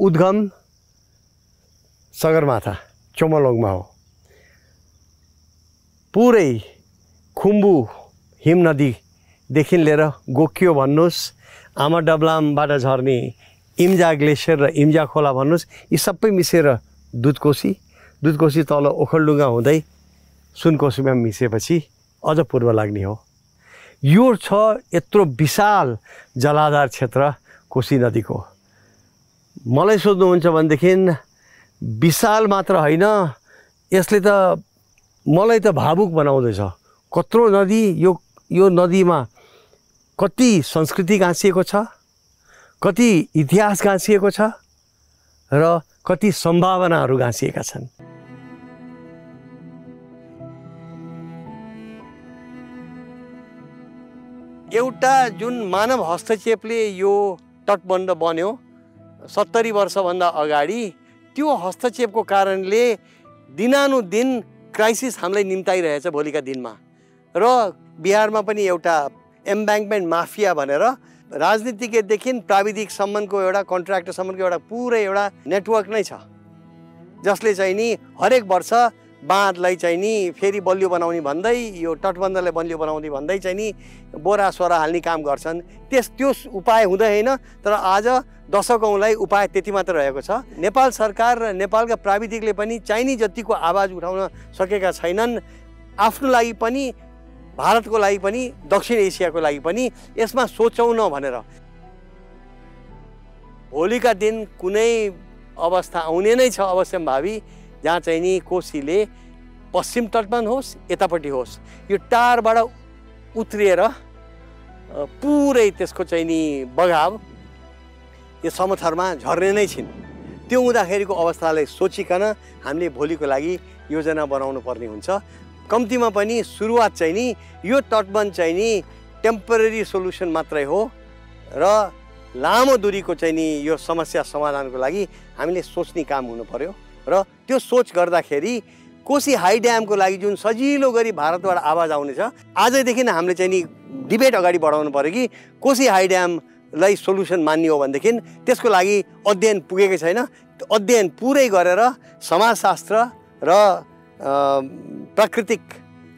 उद्गम सगरमाथा चोमलोङमा हो। पुरै खुम्बु हिम नदीदेखि लिएर गोकियो भन्नुहोस्, आमाडब्लामबाट झर्ने इम्जा ग्लेसियर र इम्जा खोला भन्नुहोस्, यी सबै मिसेर दुधकोशी तल ओखलडुङ्गा हुँदै सुनकोशीमा मिसेपछि अझ पूर्व लाग्ने हो। यो छ यत्रो विशाल जलाधार क्षेत्र कोशी नदीको। मलाई सोध्नुहुन्छ भनेदेखि विशाल मात्र होइन, यसले त मलाई त भावुक बनाउँदैछ। कत्रो नदी, यो नदीमा कति संस्कृति गाँसिएको छ, कति इतिहास गाँसिएको छ र कति सम्भावनाहरू गाँसिएका छन्। एउटा जुन मानव हस्तक्षेपले यो तटबन्ध बन्यो 70 वर्षभन्दा अगाडि, त्यो हस्तक्षेपको कारणले दिनानुदिन क्राइसिस हामीलाई निम्ताइरहेछ भोलिका दिनमा। र बिहारमा पनि एउटा एम्ब्याङ्कमेन्ट माफिया भनेर राजनीतिज्ञदेखि प्राविधिकसम्मको एउटा कन्ट्र्याक्टरसम्मको एउटा पुरै एउटा नेटवर्क नै छ, जसले चाहिँ नि हरेक वर्ष बाँधलाई चाहिँ नि फेरि बलियो बनाउने भन्दै, यो तटबन्धलाई बलियो बनाउने भन्दै चाहिँ नि बोरा सोरा हाल्ने काम गर्छन्। त्यो उपाय हुँदैन, तर आज दशकौँलाई उपाय त्यति मात्र रहेको छ। नेपाल सरकार र नेपालका प्राविधिकले पनि चाहिने जतिको आवाज उठाउन सकेका छैनन्। आफ्नो लागि पनि, भारतको लागि पनि, दक्षिण एसियाको लागि पनि यसमा सोचौँ न भनेर। भोलिका दिन कुनै अवस्था आउने नै छ अवश्यम्भावी, जहाँ चाहिँ नि कोशीले पश्चिम तटबन्ध होस्, यतापट्टि होस्, यो टारबाट उत्रिएर पुरै त्यसको चाहिँ नि बगाव यो समथरमा झर्ने नै छिन्। त्यो हुँदाखेरिको अवस्थालाई सोचिकन हामीले भोलिको लागि योजना बनाउनु पर्ने हुन्छ। कम्तीमा पनि सुरुवात चाहिँ नि यो तटबन्ध चाहिँ नि टेम्परेरी सोल्युसन मात्रै हो र लामो दूरीको चाहिँ नि यो समस्या समाधानको लागि हामीले सोच्ने काम हुनु पर्यो। र त्यो सोच गर्दाखेरि कोशी हाई ड्यामको लागि जुन सजिलो गरी भारतबाट आवाज आउनेछ, आजैदेखि नै हामीले चाहिँ नि डिबेट अगाडि बढाउनु पर्यो कि कोशी हाई ड्यामलाई सोल्युसन मान्ने हो भनेदेखि त्यसको लागि अध्ययन पुगेकै छैन। अध्ययन पुरै गरेर समाजशास्त्र र प्राकृतिक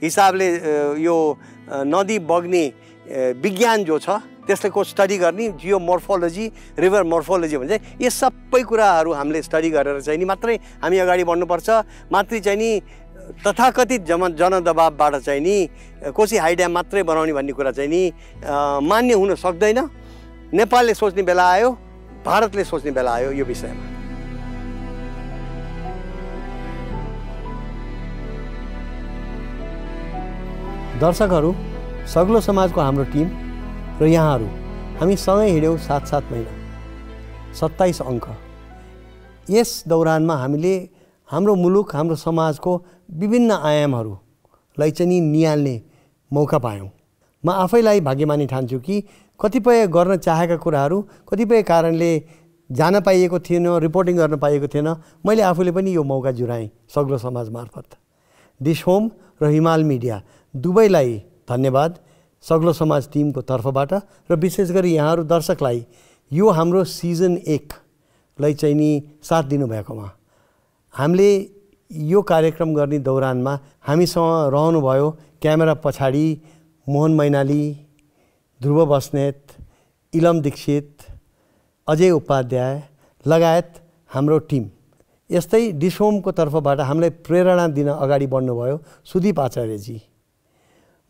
हिसाबले यो नदी बग्ने विज्ञान जो छ त्यसले को स्टडी गर्ने, जियो मोर्फोलोजी, रिभर मोर्फोलोजी भन्छ, यो सबै कुराहरू हामीले स्टडी गरेर चाहिँ नि मात्रै हामी अगाडि बढ्नुपर्छ। मात्रै चाहिँ नि तथाकथित जनदबावबाट चाहिँ नि कोशी हाई ड्याम मात्रै बनाउने भन्ने कुरा चाहिँ नि मान्य हुन सक्दैन। नेपालले सोच्ने बेला आयो, भारतले सोच्ने बेला आयो यो विषयमा। दर्शकहरू, सग्लो समाजको हाम्रो टिम र यहाँहरू हामी सँगै हिँड्यौँ 7-7 महिना, 27 अङ्क। यस दौरानमा हामीले हाम्रो मुलुक, हाम्रो समाजको विभिन्न आयामहरूलाई चाहिँ नि निहाल्ने मौका पायौँ। म आफैलाई भाग्यमानी ठान्छु कि कतिपय गर्न चाहेका कुराहरू कतिपय कारणले जान पाइएको थिएन, रिपोर्टिङ गर्न पाइएको थिएन। मैले आफूले पनि यो मौका जुराएँ सग्लो समाज मार्फत। डिस होम र हिमाल मिडिया दुवैलाई धन्यवाद सग्लो समाज टिमको तर्फबाट, र विशेष गरी यहाँहरू दर्शकलाई यो हाम्रो सिजन 1 लाई चाहिँ नि साथ दिनुभएकोमा। हामीले यो कार्यक्रम गर्ने दौरानमा हामीसँग रहनुभयो क्यामेरा पछाडि मोहन मैनाली, ध्रुव बस्नेत, इलम दीक्षित, अजय उपाध्याय लगायत हाम्रो टिम। यस्तै डिसोमको तर्फबाट हामीलाई प्रेरणा दिन अगाडि बढ्नुभयो सुदीप आचार्यजी,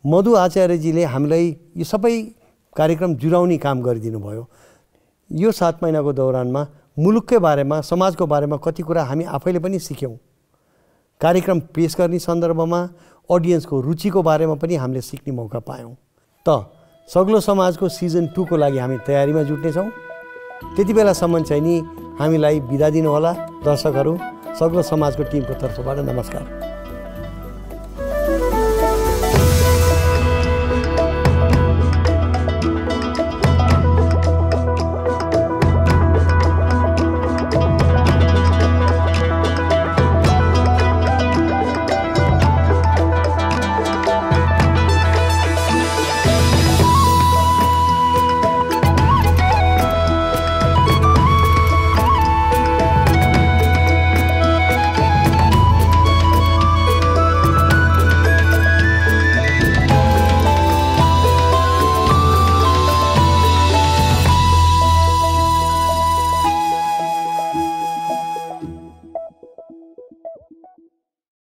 मधु आचार्यजीले हामीलाई यो सबै कार्यक्रम जुराउने काम गरिदिनु भयो। यो 7 महिनाको दौरानमा मुलुककै बारेमा, समाजको बारेमा कति कुरा हामी आफैले पनि सिक्यौँ। कार्यक्रम पेश गर्ने सन्दर्भमा अडियन्सको रुचिको बारेमा पनि हामीले सिक्ने मौका पायौँ। त सग्लो समाजको सिजन 2 को लागि हामी तयारीमा जुट्नेछौँ। त्यति बेलासम्म चाहिँ नि हामीलाई बिदा दिनुहोला दर्शकहरू। सग्लो समाजको टिमको तर्फबाट नमस्कार।